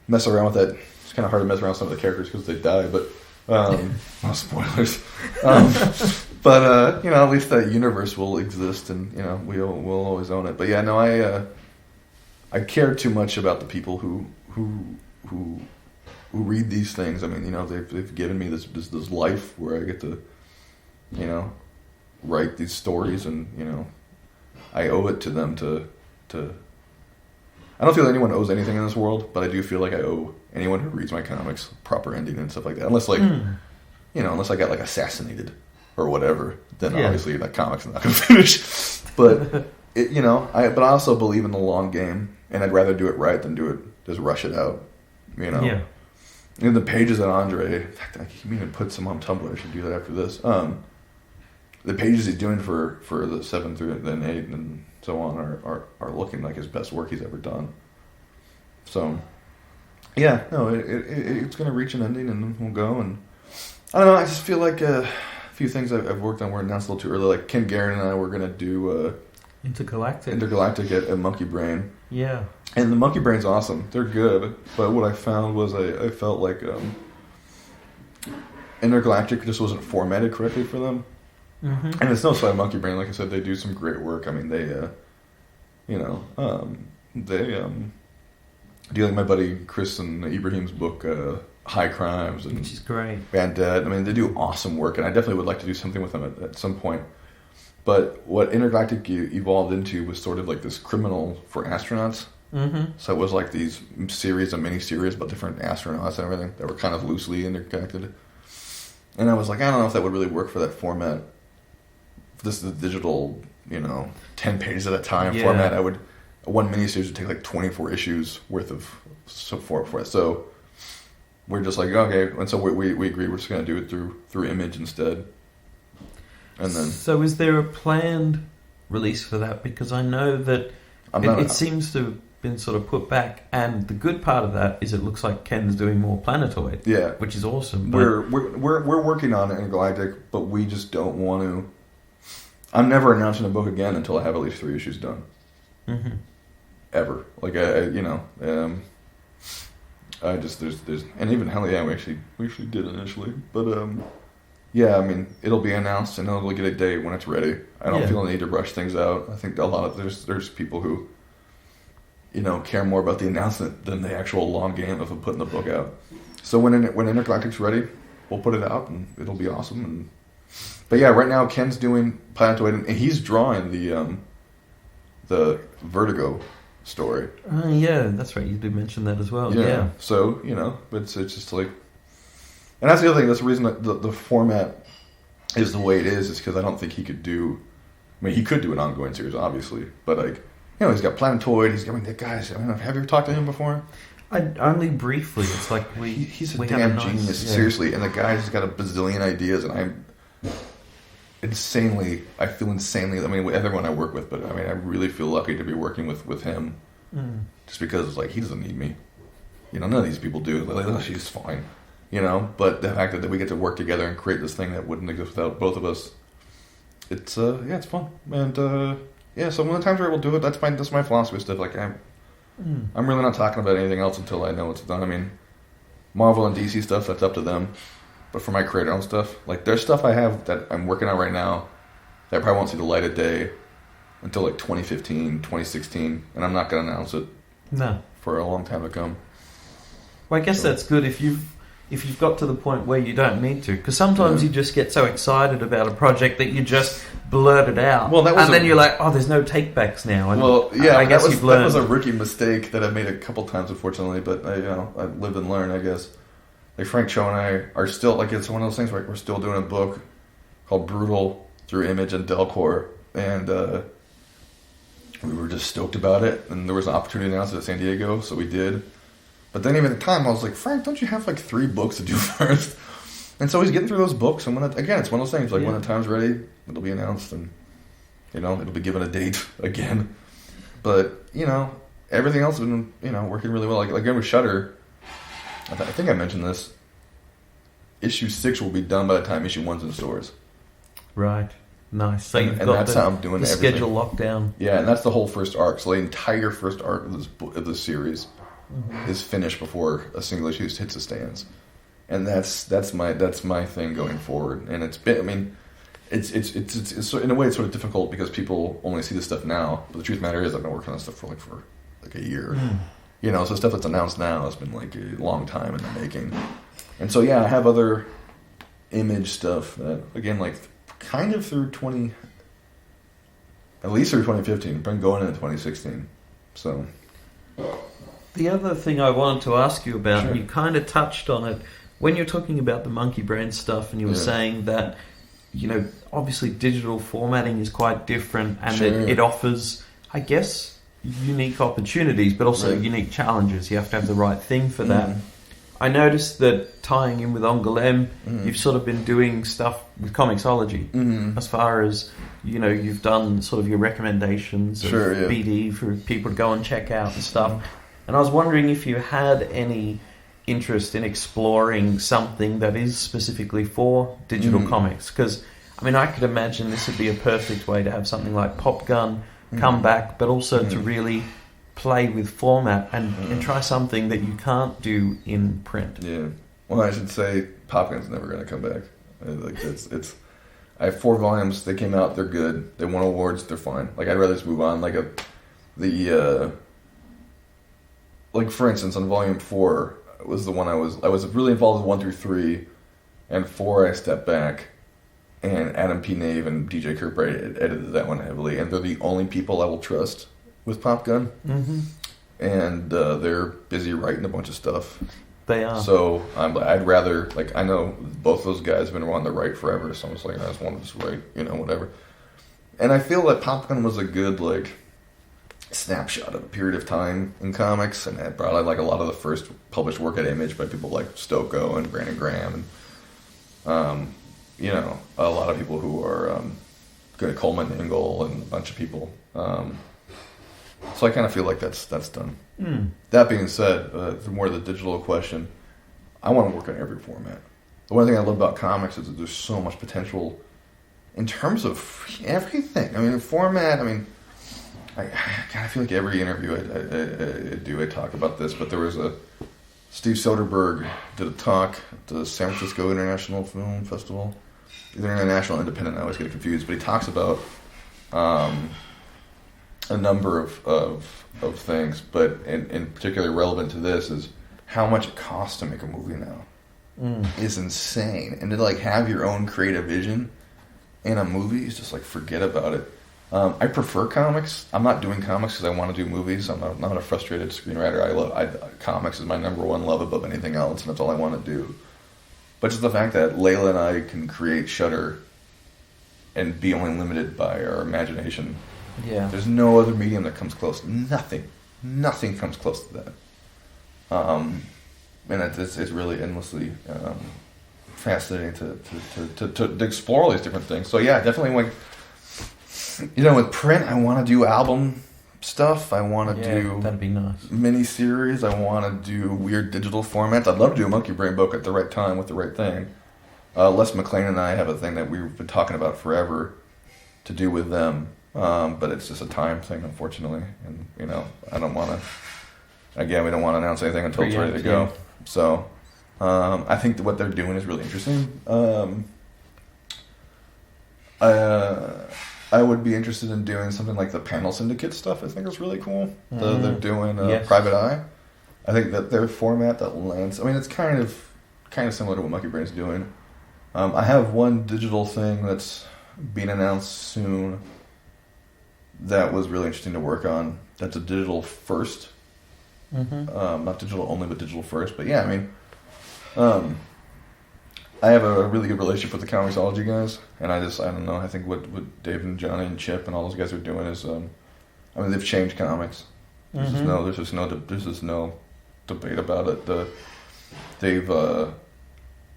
mess around with that, it's kind of hard to mess around with some of the characters because they die. But no spoilers. But at least that universe will exist, and we'll always own it. But yeah, no, I care too much about the people who read these things. I mean, they've given me this life where I get to, write these stories, and I owe it to them to. I don't feel anyone owes anything in this world, but I do feel like I owe anyone who reads my comics proper ending and stuff like that. Unless unless I got like assassinated or whatever, then obviously that comic's not going to finish. But but I also believe in the long game, and I'd rather do it right than just rush it out. Yeah. And the pages that Andre, in fact, I can even put some on Tumblr. I should do that after this. The pages he's doing for the 7 through then 8 and so on are looking like his best work he's ever done. So, yeah, no, it's going to reach an ending, and we'll go. And I don't know. I just feel like a few things I've worked on were announced a little too early. Like Ken Garrett and I were going to do Intergalactic at Monkey Brain. Yeah. And the Monkey Brain's awesome. They're good. But what I found was I felt like Intergalactic just wasn't formatted correctly for them. Mm-hmm. And it's no slight on Monkey Brain. Like I said, they do some great work. I mean, they do like my buddy Chris and Ibrahim's book, High Crimes, and which is great. Bandit. I mean, they do awesome work, and I definitely would like to do something with them at some point. But what Intergalactic evolved into was sort of like this criminal for astronauts. Mm-hmm. So it was like these series of mini-series about different astronauts and everything that were kind of loosely interconnected. And I was like, I don't know if that would really work for that format. This is the digital, 10 pages at a time format. One miniseries would take like 24 issues worth of support for it. So we're just like, okay. And so we agreed we're just going to do it through Image instead. And then. So is there a planned release for that? Because I know that it seems to have been sort of put back. And the good part of that is it looks like Ken's doing more Planetoid. Yeah. Which is awesome. We're working on it in Galactic, but we just don't want to. I'm never announcing a book again until I have at least 3 issues done. Mm-hmm. Ever. Like, I just, there's, and even Hell Yeah, we actually did initially. But, yeah, I mean, it'll be announced and it'll get a date when it's ready. I don't feel a need to rush things out. I think a lot of, there's people who, care more about the announcement than the actual long game of putting the book out. So when Intergalactic's ready, we'll put it out and it'll be awesome. But yeah, right now Ken's doing Planetoid, and he's drawing the Vertigo story. Yeah, that's right. You did mention that as well. Yeah. So it's just like, and that's the other thing. That's the reason that the format is the way it is because I don't think he could do. I mean, he could do an ongoing series, obviously, but like he's got Planetoid. He's got the guys. I don't know, have you ever talked to him before? Only briefly. It's like he's a damn genius, seriously. And the guy's got a bazillion ideas, and I feel insanely, I mean, with everyone I work with, but I mean, I really feel lucky to be working with him. Just because, like, he doesn't need me. None of these people do. Like, she's fine. But the fact that we get to work together and create this thing that wouldn't exist without both of us, it's fun. And, so when the time's right, we'll do it. That's my philosophy stuff. Like, I'm really not talking about anything else until I know it's done. I mean, Marvel and DC stuff, that's up to them. But for my creator own stuff, like there's stuff I have that I'm working on right now that probably won't see the light of day until like 2015, 2016, and I'm not going to announce it. No. For a long time to come. Well, I guess that's good if if you've got to the point where you don't need to, because sometimes you just get so excited about a project that you just blurt it out. Well, then you're like, oh, there's no takebacks now. And I guess you've learned. That was a rookie mistake that I've made a couple times, unfortunately. But I live and learn, I guess. Like Frank Cho and I are still it's one of those things where we're still doing a book called Brutal through Image and Delcor, and we were just stoked about it. And there was an opportunity announced at San Diego, so we did. But then even at the time, I was like, Frank, don't you have 3 books to do first? And so he's getting through those books, and it's one of those things. When the time's ready, it'll be announced, and it'll be given a date again. But everything else has been working really well. Like again with Shudder, I think I mentioned this. Issue 6 will be done by the time issue 1's in stores. Right. Nice. So you've got that's how I'm doing the everything. Schedule lockdown. Yeah, and that's the whole first arc. So the entire first arc of this series is finished before a single issue hits the stands, and that's my thing going forward. And it's been, it's in a way it's sort of difficult because people only see this stuff now. But the truth of the matter is I've been working on this stuff for a year. So stuff that's announced now has been a long time in the making. And so I have other Image stuff that again kind of through at least through 2015, been going into 2016. So. The other thing I wanted to ask you about, and you kind of touched on it, when you're talking about the monkey brain stuff, and you were saying that, obviously digital formatting is quite different, and it offers, I guess, unique opportunities, but also unique challenges. You have to have the right thing for that. I noticed that tying in with Angoulême, you've sort of been doing stuff with Comixology, as far as, you've done sort of your recommendations of BD for people to go and check out and stuff. And I was wondering if you had any interest in exploring something that is specifically for digital comics. Because, I could imagine this would be a perfect way to have something like PopGun come back, but also to really play with format and try something that you can't do in print. Yeah. Well, I should say PopGun's never going to come back. I have 4 volumes. They came out. They're good. They won awards. They're fine. I'd rather just move on. For instance, on volume 4 was the one I was really involved with 1 through 3, and 4 I stepped back, and Adam P. Nave and DJ Kirkbride edited that one heavily, and they're the only people I will trust with PopGun. And they're busy writing a bunch of stuff. They are. So I'd rather, I know both those guys have been wanting to write forever, so I'm just I just want to just write, whatever. And I feel that PopGun was a good, snapshot of a period of time in comics, and it brought out a lot of the first published work at Image by people like Stocco and Brandon Graham, and a lot of people who are Coleman Ingle and a bunch of people. So I kind of feel like that's done. That being said, for more of the digital question, I want to work on every format. The one thing I love about comics is that there's so much potential in terms of everything. Format. I feel like every interview I talk about this, but there was Steve Soderbergh did a talk at the San Francisco International Film Festival. Either international or independent, I always get confused, but he talks about a number of things, but in particular relevant to this is how much it costs to make a movie now. Is insane. And to have your own creative vision in a movie is just forget about it. I prefer comics. I'm not doing comics because I want to do movies. I'm not a frustrated screenwriter. Comics is my number one love above anything else, and that's all I want to do. But just the fact that Layla and I can create Shudder and be only limited by our imagination. Yeah. There's no other medium that comes close. Nothing comes close to that. And it's really endlessly fascinating to explore all these different things. So yeah, definitely with print, I want to do album stuff. I want to do that'd be nice. Miniseries. I want to do weird digital formats. I'd love to do a Monkey Brain book at the right time with the right thing. Les McLean and I have a thing that we've been talking about forever to do with them, but it's just a time thing, unfortunately. And I don't want to. Again, we don't want to announce anything until it's ready to go. So I think that what they're doing is really interesting. I would be interested in doing something like the Panel Syndicate stuff. I think is really cool. They're doing Private Eye. I think that their format that lands. It's kind of kind of similar to what Monkey Brain's doing. I have one digital thing that's being announced soon that was really interesting to work on. That's a digital first. Not digital only, but digital first. But yeah, I mean, I have a really good relationship with the Comicsology guys, and I don't know, I think what Dave and Johnny and Chip and all those guys are doing is, I mean, they've changed comics. There's just no debate about it. They've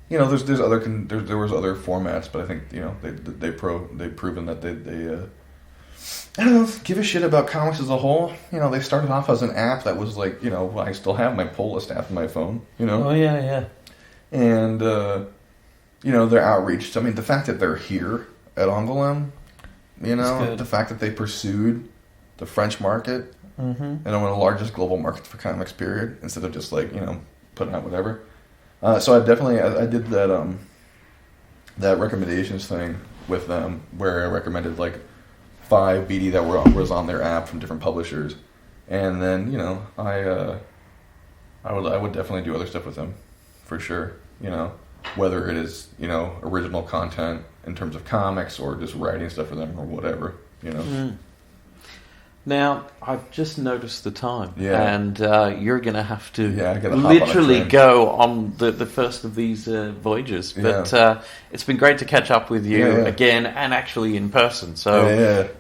you know, there was other formats, but I think, you know, they've proven that they I don't know, give a shit about comics as a whole. You know, they started off as an app that was like, you know, I still have my pull list app on my phone, you know. Oh yeah. And you know, their outreach. I mean, the fact that they're here at Angoulême, you know, the fact that they pursued the French market, and one of the largest global markets for comics, period, instead of just like, you know, putting out whatever. So I did that that recommendations thing with them, where I recommended like 5 BD that was on their app from different publishers, and then, you know, I would definitely do other stuff with them, for sure. You know, whether it is, you know, original content in terms of comics or just writing stuff for them or whatever, you know. Now, I've just noticed the time, and you're going to have to literally go on the first of these voyages. But it's been great to catch up with you again, and actually in person. So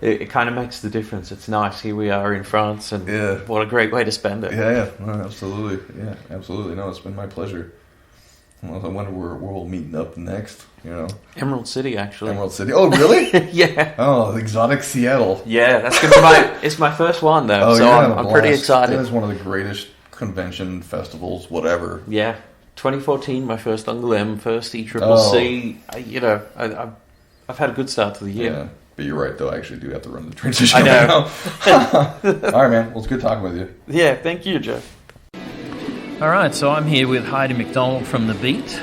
it kind of makes the difference. It's nice. Here we are in France, and what a great way to spend it. Yeah, absolutely. Yeah, absolutely. No, it's been my pleasure. Well, I wonder where we'll meet up next, you know. Emerald City, actually. Emerald City? Oh, really? Yeah. Oh, exotic Seattle. Yeah, that's going to be it's my first one, though, so I'm pretty excited. It is one of the greatest convention festivals, whatever. Yeah. 2014, my first Angoulême, first ECCC. You know, I've had a good start to the year. Yeah, but you're right, though. I actually do have to run the transition I know. right now. All right, man. Well, it's good talking with you. Yeah, thank you, Joe. All right, so I'm here with Heidi McDonald from The Beat,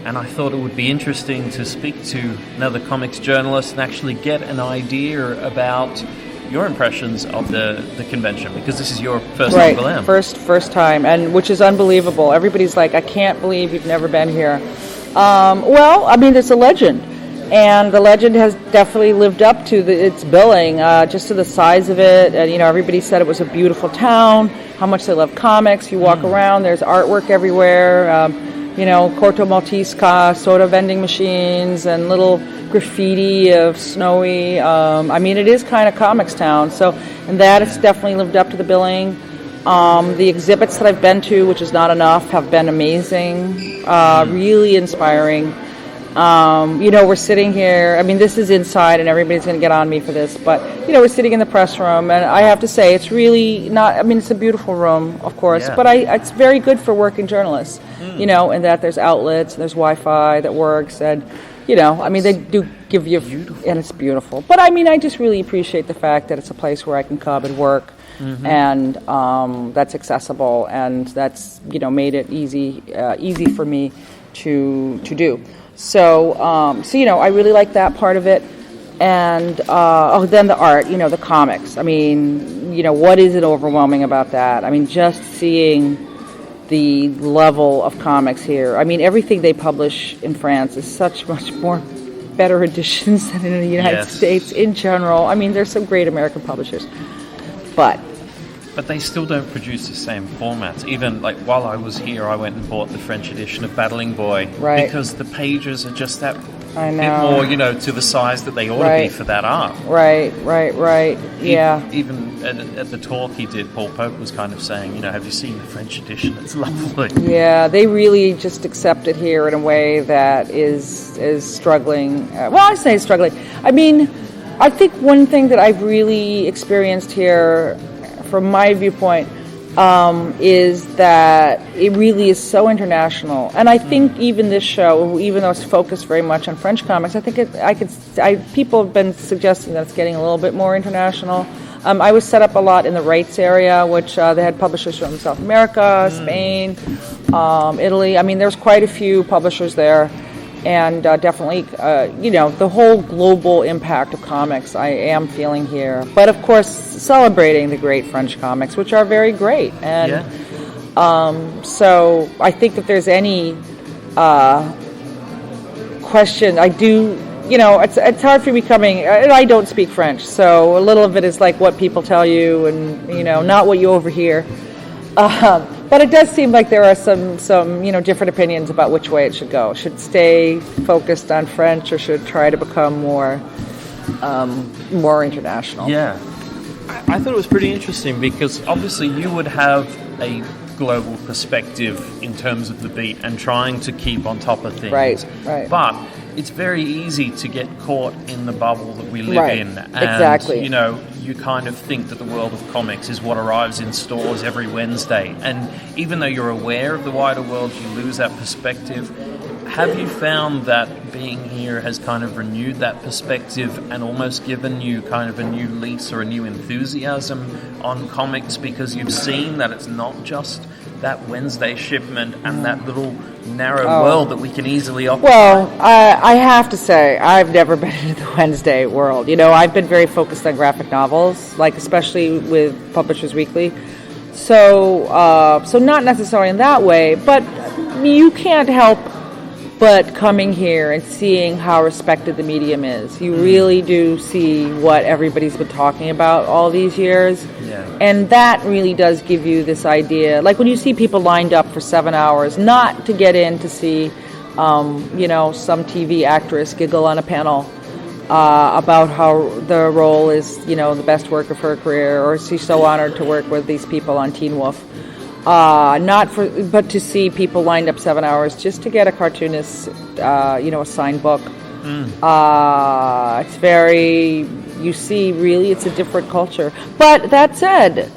and I thought it would be interesting to speak to another comics journalist and actually get an idea about your impressions of the convention, because this is your first Angoulême. First time, and which is unbelievable. Everybody's like, I can't believe you've never been here. Well, I mean, it's a legend. And the legend has definitely lived up to its billing, just to the size of it. And, you know, everybody said it was a beautiful town, how much they love comics. You walk around, there's artwork everywhere, you know, Corto Maltese soda vending machines and little graffiti of Snowy. I mean, it is kind of comics town. So, and that it's definitely lived up to the billing. The exhibits that I've been to, which is not enough, have been amazing, really inspiring. You know, we're sitting here, I mean, this is inside and everybody's going to get on me for this, but, you know, we're sitting in the press room, and I have to say, it's really not, I mean, it's a beautiful room, of course, but it's very good for working journalists, you know, in that there's outlets, and there's Wi-Fi that works, and, you know, I mean, they do give you, and it's beautiful. But, I mean, I just really appreciate the fact that it's a place where I can come and work, and that's accessible, and that's, you know, made it easy for me to do. So, you know, I really like that part of it. And, then the art, you know, the comics. I mean, you know, what is it overwhelming about that? I mean, just seeing the level of comics here. I mean, everything they publish in France is such much more better editions than in the United States in general. I mean, there's some great American publishers. But they still don't produce the same formats. Even, like, while I was here, I went and bought the French edition of Battling Boy. Right. Because the pages are just that bit more, you know, to the size that they ought to be for that art. Right. Yeah. Even at the talk he did, Paul Pope was kind of saying, you know, have you seen the French edition? It's lovely. Yeah, they really just accept it here in a way that is struggling. Well, I say struggling. I mean, I think one thing that I've really experienced here, from my viewpoint, is that it really is so international. And I think even this show, even though it's focused very much on French comics, I think people have been suggesting that it's getting a little bit more international. I was set up a lot in the rights area, which they had publishers from South America, Spain, Italy. I mean, there's quite a few publishers there. And definitely, you know, the whole global impact of comics I am feeling here. But, of course, celebrating the great French comics, which are very great. And so I think that there's any question. I do, it's hard for me and I don't speak French, so a little of it is like what people tell you and, not what you overhear. But it does seem like there are some different opinions about which way it should go. Should stay focused on French or should try to become more international. Yeah. I thought it was pretty interesting because obviously you would have a global perspective in terms of the beat and trying to keep on top of things. Right. But it's very easy to get caught in the bubble that we live in. And, exactly. You kind of think that the world of comics is what arrives in stores every Wednesday. And even though you're aware of the wider world, you lose that perspective. Have you found that being here has kind of renewed that perspective and almost given you kind of a new lease or a new enthusiasm on comics because you've seen that it's not just that Wednesday shipment and that little narrow world that we can easily occupy? Well, I have to say, I've never been into the Wednesday world. I've been very focused on graphic novels, like especially with Publishers Weekly. So not necessarily in that way, but you can't help but coming here and seeing how respected the medium is. You really do see what everybody's been talking about all these years. Yeah. And that really does give you this idea. Like when you see people lined up for 7 hours, not to get in to see, some TV actress giggle on a panel about how the role is, the best work of her career, or she's so honored to work with these people on Teen Wolf. But to see people lined up 7 hours just to get a cartoonist, a signed book. It's it's a different culture. But that said,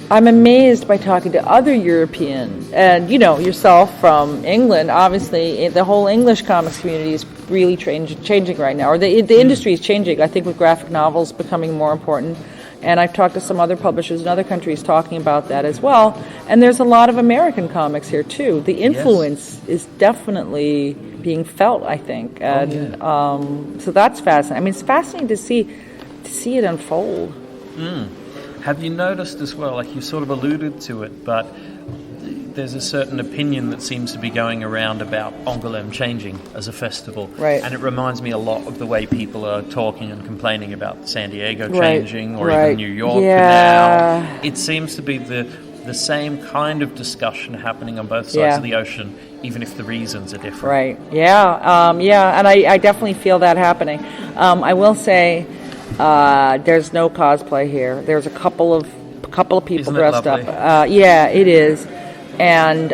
I'm amazed by talking to other European, and yourself from England. Obviously, the whole English comics community is really changing right now, or the industry is changing. I think with graphic novels becoming more important. And I've talked to some other publishers in other countries talking about that as well. And there's a lot of American comics here, too. The influence is definitely being felt, I think. And so that's fascinating. I mean, it's fascinating to see it unfold. Have you noticed as well, like you sort of alluded to it, but there's a certain opinion that seems to be going around about Angoulême changing as a festival. Right. And it reminds me a lot of the way people are talking and complaining about San Diego changing or even New York now. It seems to be the same kind of discussion happening on both sides of the ocean, even if the reasons are different. Right. Yeah. And I definitely feel that happening. I will say there's no cosplay here. There's a couple of people dressed up. Yeah, it is. And,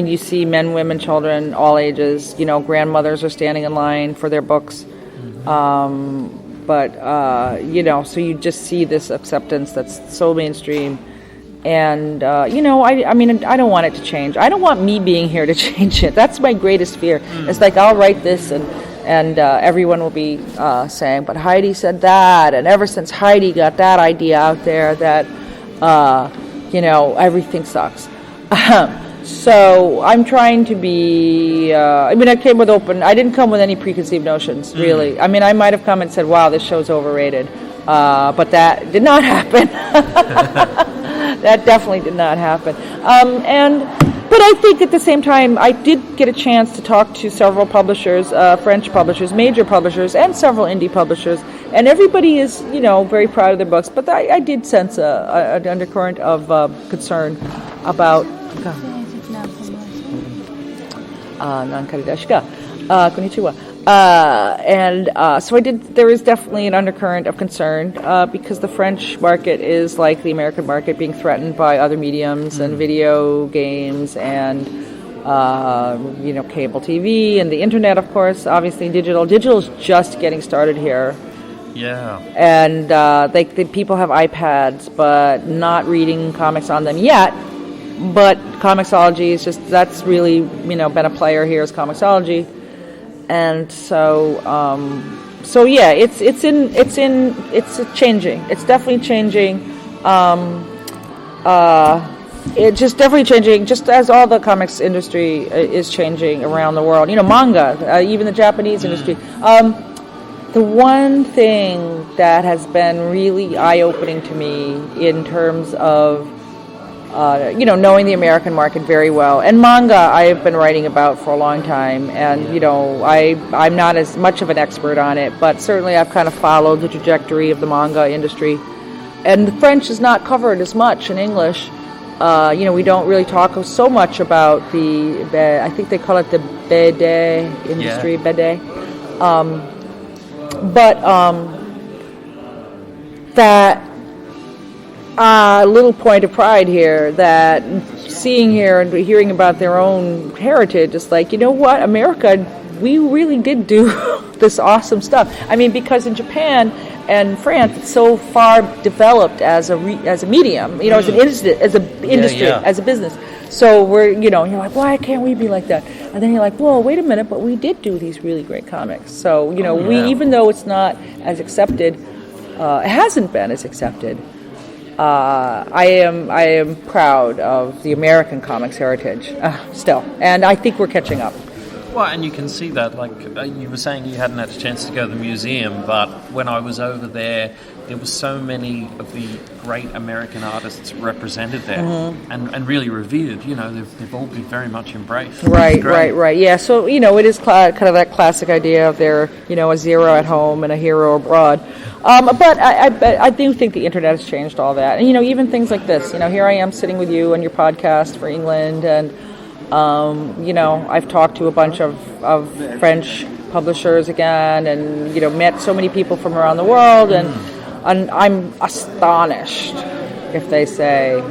you see men, women, children, all ages. Grandmothers are standing in line for their books. So you just see this acceptance that's so mainstream. And, I don't want it to change. I don't want me being here to change it. That's my greatest fear. It's like I'll write this and everyone will be saying, but Heidi said that. And ever since Heidi got that idea out there that... everything sucks. So I'm trying to be, I didn't come with any preconceived notions, really. I might have come and said, wow, this show's overrated. But that did not happen. That definitely did not happen. But I think at the same time, I did get a chance to talk to several publishers, French publishers, major publishers, and several indie publishers. And everybody is, very proud of their books. But I did sense an undercurrent of concern about... konnichiwa. So there is definitely an undercurrent of concern because the French market is like the American market, being threatened by other mediums and video games and cable TV and the internet, of course. Obviously, digital is just getting started here. Yeah. And people have iPads, but not reading comics on them yet. But Comixology is that's really been a player here is Comixology. And so it's changing. It's definitely changing. It's just definitely changing, just as all the comics industry is changing around the world. Manga, even the Japanese industry. The one thing that has been really eye-opening to me in terms of knowing the American market very well. And manga I've been writing about for a long time, and I'm not as much of an expert on it, but certainly I've kind of followed the trajectory of the manga industry. And the French is not covered as much in English. We don't really talk so much about I think they call it the BD industry, BD. That little point of pride here, that seeing here and hearing about their own heritage, it's like, you know what, America, we really did do this awesome stuff. I mean, because in Japan and France, it's so far developed as a medium, as an industry, as a business. So we're, you're like, why can't we be like that? And then you're like, well, wait a minute, but we did do these really great comics. So, even though it's not as accepted, it hasn't been as accepted. I am proud of the American comics heritage still, and I think we're catching up. Well, and you can see that, like you were saying, you hadn't had a chance to go to the museum, but when I was over there were so many of the great American artists represented there, and really revered. They've all been very much embraced. Right. Yeah, so, it is kind of that classic idea of there, a zero at home and a hero abroad. But I do think the internet has changed all that. And, even things like this. Here I am sitting with you on your podcast for England, and, I've talked to a bunch of French publishers again, and, met so many people from around the world, and I'm astonished if they say,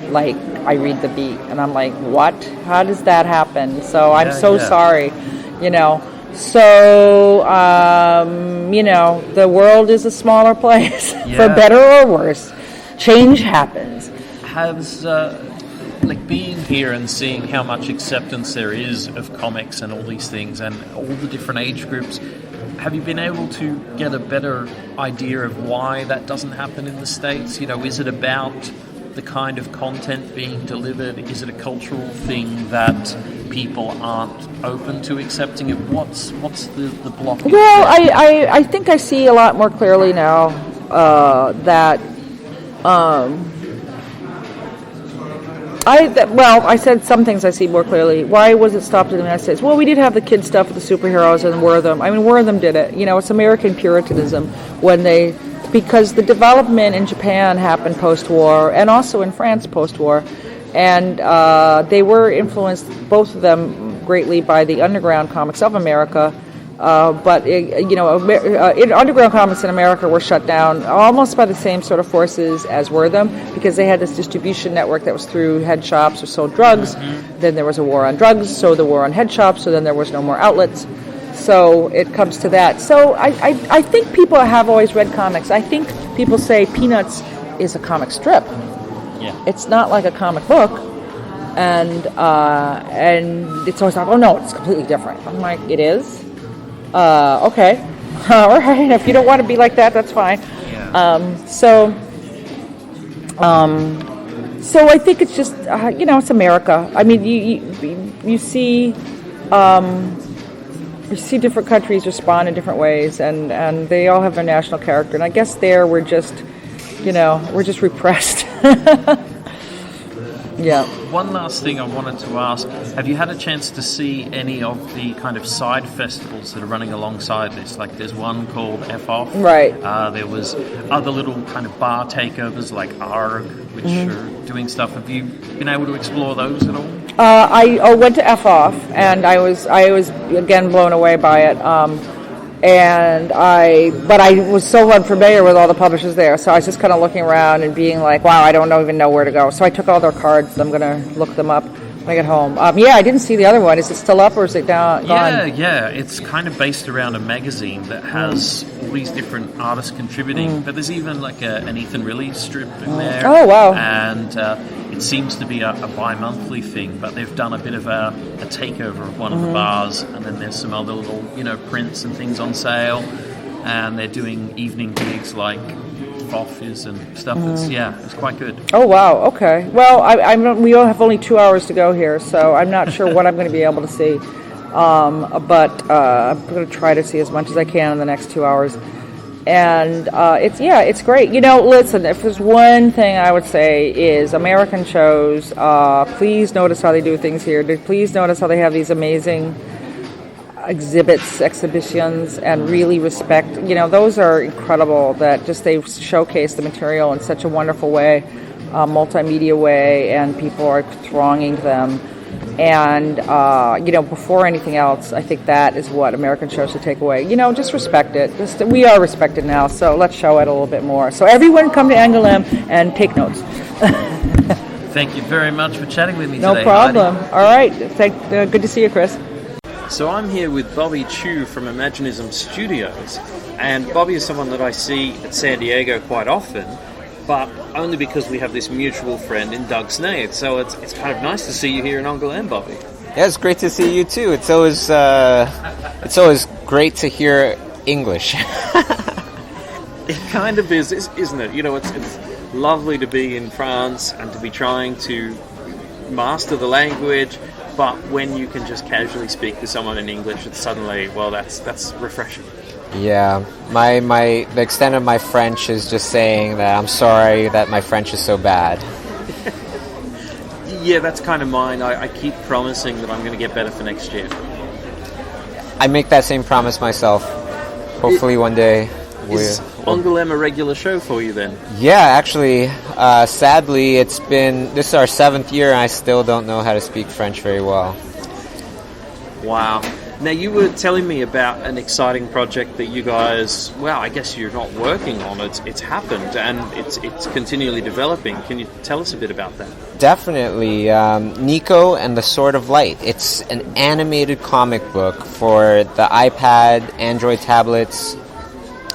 like, I read the beat. And I'm like, what? How does that happen? So I'm sorry, So, the world is a smaller place, for better or worse. Change happens. Has, being here and seeing how much acceptance there is of comics and all these things and all the different age groups, have you been able to get a better idea of why that doesn't happen in the States? Is it about the kind of content being delivered? Is it a cultural thing that people aren't open to accepting it? What's the blockage? Well, I think I see a lot more clearly now that I said some things I see more clearly. Why was it stopped in the United States? Well, we did have the kid stuff with the superheroes and Wortham. I mean, Wortham did it. It's American Puritanism because the development in Japan happened post-war, and also in France post-war, and they were influenced, both of them, greatly by the underground comics of America. But underground comics in America were shut down almost by the same sort of forces as Wortham, because they had this distribution network that was through head shops or sold drugs. Then there was a war on drugs, so the war on head shops, so then there was no more outlets. So it comes to that. So I think people have always read comics. I think people say Peanuts is a comic strip. Yeah. It's not like a comic book. And it's always like, oh no, it's completely different. I'm like, it is? Okay. All right. If you don't want to be like that, that's fine. Yeah. So I think it's just, it's America. I mean, you see... You see different countries respond in different ways, and they all have their national character. And I guess we're just repressed. Yeah. One last thing I wanted to ask. Have you had a chance to see any of the kind of side festivals that are running alongside this? Like there's one called F Off. Right. There was other little kind of bar takeovers like ARG, which are doing stuff. Have you been able to explore those at all? I went to F Off, and I was again blown away by it. But I was so unfamiliar with all the publishers there, so I was just kind of looking around and being like, wow, I don't even know where to go. So I took all their cards. I'm going to look them up when I get home. I didn't see the other one. Is it still up or is it gone? Yeah. It's kind of based around a magazine that has all these different artists contributing, but there's even like an Ethan Riley strip in there. Oh, wow. And it seems to be a bi-monthly thing, but they've done a bit of a takeover of one of the bars, and then there's some other little, prints and things on sale, and they're doing evening gigs like Offers and stuff. It's quite good. Oh, wow, okay. Well, we all have only 2 hours to go here, so I'm not sure what I'm going to be able to see, but I'm going to try to see as much as I can in the next 2 hours. And it's great. Listen, if there's one thing I would say is American shows, please notice how they do things here. Please notice how they have these amazing exhibitions, and really respect. Those are incredible, that just they showcase the material in such a wonderful way, multimedia way, and people are thronging them. And, before anything else, I think that is what American shows should take away. Just respect it. We are respected now, so let's show it a little bit more. So everyone come to Angoulême and take notes. Thank you very much for chatting with me today, Heidi. No problem. All right. Good to see you, Chris. So I'm here with Bobby Chiu from Imaginism Studios. And Bobby is someone that I see at San Diego quite often, but only because we have this mutual friend in Doug Snade. So it's kind of nice to see you here in Angoulême, Bobby. Yeah, it's great to see you too. It's always great to hear English. It kind of is, isn't it? It's lovely to be in France and to be trying to master the language, but when you can just casually speak to someone in English, it's suddenly, well, that's refreshing. Yeah, the extent of my French is just saying that I'm sorry that my French is so bad. Yeah, that's kind of mine. I keep promising that I'm going to get better for next year. I make that same promise myself. Hopefully one day. Is Angoulême a regular show for you then? Yeah, actually, sadly, this is our 7th year and I still don't know how to speak French very well. Wow. Now, you were telling me about an exciting project that you guys, well, I guess you're not working on. It's happened, and it's continually developing. Can you tell us a bit about that? Definitely. Niko and the Sword of Light. It's an animated comic book for the iPad, Android tablets.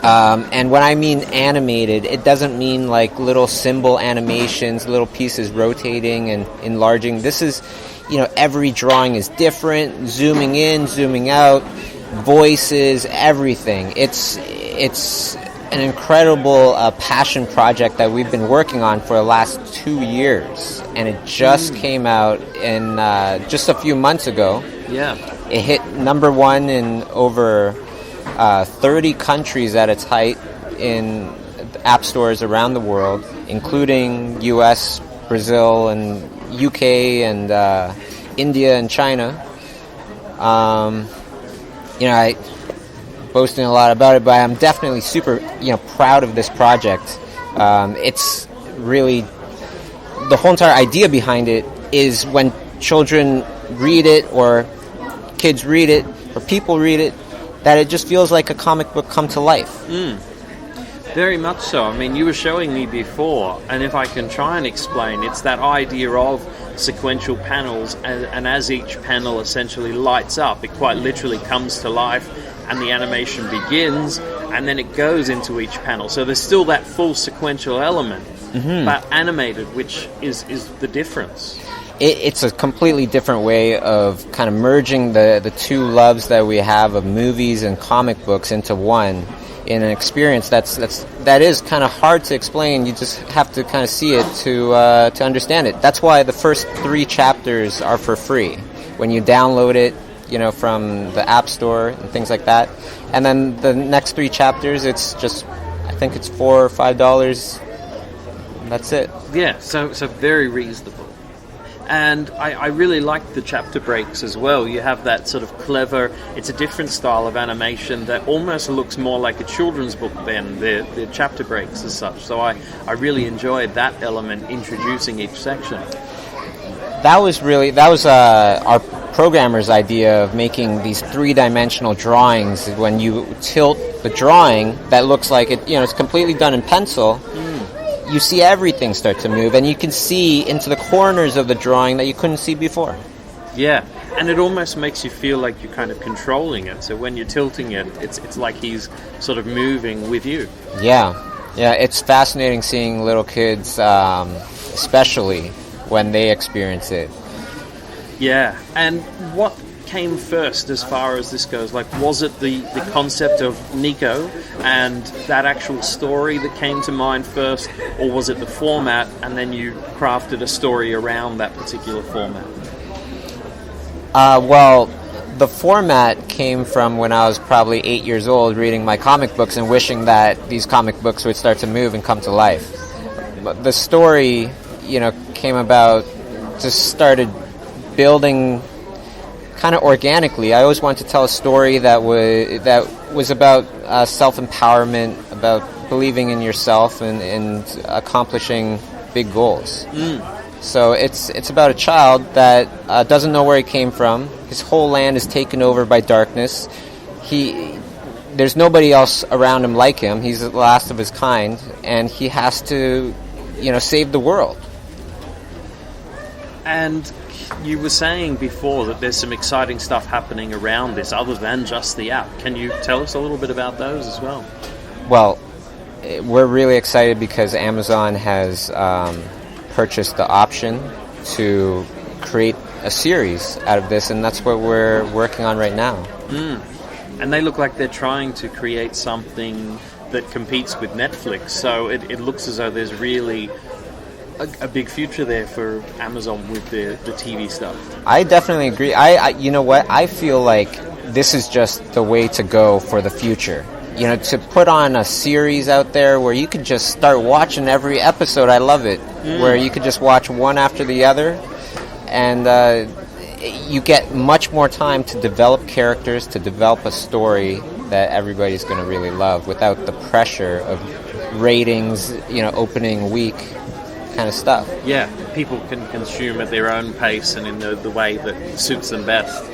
And when I mean animated, it doesn't mean like little symbol animations, little pieces rotating and enlarging. This is... every drawing is different, zooming in, zooming out, voices, everything. It's an incredible passion project that we've been working on for the last 2 years, and it just came out in just a few months ago. Yeah. It hit number 1 in over 30 countries at its height in app stores around the world, including US, Brazil, and UK and India and China. I boasting a lot about it, but I'm definitely super proud of this project. It's really the whole entire idea behind it is when children read it or kids read it or people read it, that it just feels like a comic book come to life. Very much so. I mean, you were showing me before, and if I can try and explain, it's that idea of sequential panels, and as each panel essentially lights up, it quite literally comes to life, and the animation begins, and then it goes into each panel. So there's still that full sequential element, but animated, which is the difference. It's a completely different way of kind of merging the two loves that we have of movies and comic books into one, in an experience that is kind of hard to explain. You just have to kind of see it to understand it. That's why the first 3 chapters are for free when you download it, from the App Store and things like that. And then the next 3 chapters, it's just, I think it's $4 or $5. That's it. Yeah, so very reasonable. And I really like the chapter breaks as well. You have that sort of clever, it's a different style of animation that almost looks more like a children's book than the chapter breaks as such. So I really enjoyed that element, introducing each section. That was our programmer's idea of making these 3-dimensional drawings. When you tilt the drawing, that looks like it's completely done in pencil. You see everything start to move, and you can see into the corners of the drawing that you couldn't see before. Yeah, and it almost makes you feel like you're kind of controlling it. So when you're tilting it, it's like he's sort of moving with you. Yeah, it's fascinating seeing little kids, especially when they experience it. Yeah, and what came first as far as this goes? Like, was it the concept of Niko and that actual story that came to mind first, or was it the format and then you crafted a story around that particular format? Well, the format came from when I was probably 8 years old, reading my comic books and wishing that these comic books would start to move and come to life. But the story, came about, just started building kind of organically. I always wanted to tell a story that was about self-empowerment, about believing in yourself and accomplishing big goals. So it's about a child that doesn't know where he came from. His whole land is taken over by darkness. There's nobody else around him like him. He's the last of his kind, and he has to, save the world. And you were saying before that there's some exciting stuff happening around this other than just the app. Can you tell us a little bit about those as well? Well, we're really excited because Amazon has purchased the option to create a series out of this, and that's what we're working on right now. And they look like they're trying to create something that competes with Netflix, so it looks as though there's really a big future there for Amazon with the TV stuff. I definitely agree. You know what? I feel like this is just the way to go for the future. To put on a series out there where you could just start watching every episode. I love it. Where you could just watch one after the other, and you get much more time to develop characters, to develop a story that everybody's going to really love without the pressure of ratings, opening week kind of stuff. Yeah, people can consume at their own pace and in the way that suits them best.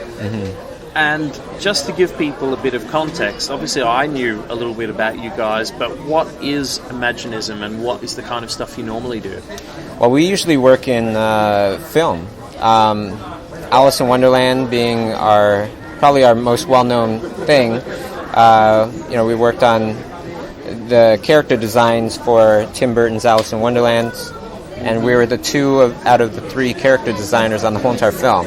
And just to give people a bit of context, obviously I knew a little bit about you guys, but what is Imaginism and what is the kind of stuff you normally do? Well, we usually work in film. Alice in Wonderland being probably our most well-known thing. We worked on the character designs for Tim Burton's Alice in Wonderland, and we were the two out of the three character designers on the whole entire film.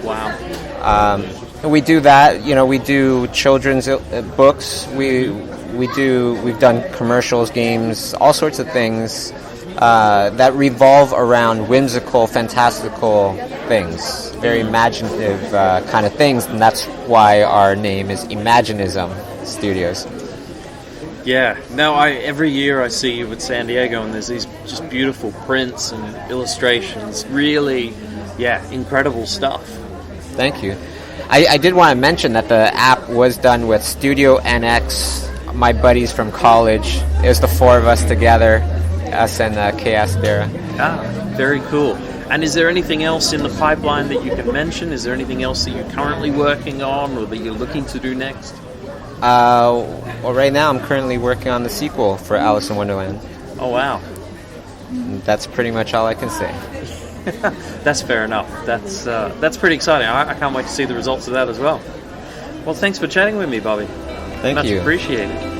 Wow. We do that. We do children's books. We've done commercials, games, all sorts of things that revolve around whimsical, fantastical things, very imaginative kind of things, and that's why our name is Imaginism Studios. Yeah. Now, every year I see you at San Diego, and there's these just beautiful prints and illustrations. Really, incredible stuff. Thank you. I did want to mention that the app was done with Studio NX, my buddies from college. It was the four of us together, us and Chaos Dara. Very cool. And is there anything else in the pipeline that you can mention? Is there anything else that you're currently working on or that you're looking to do next? Well, right now I'm currently working on the sequel for Alice in Wonderland. Oh, wow. That's pretty much all I can say. That's fair enough. That's pretty exciting. I can't wait to see the results of that as well. Well, thanks for chatting with me, Bobby. Thank you. Much appreciated.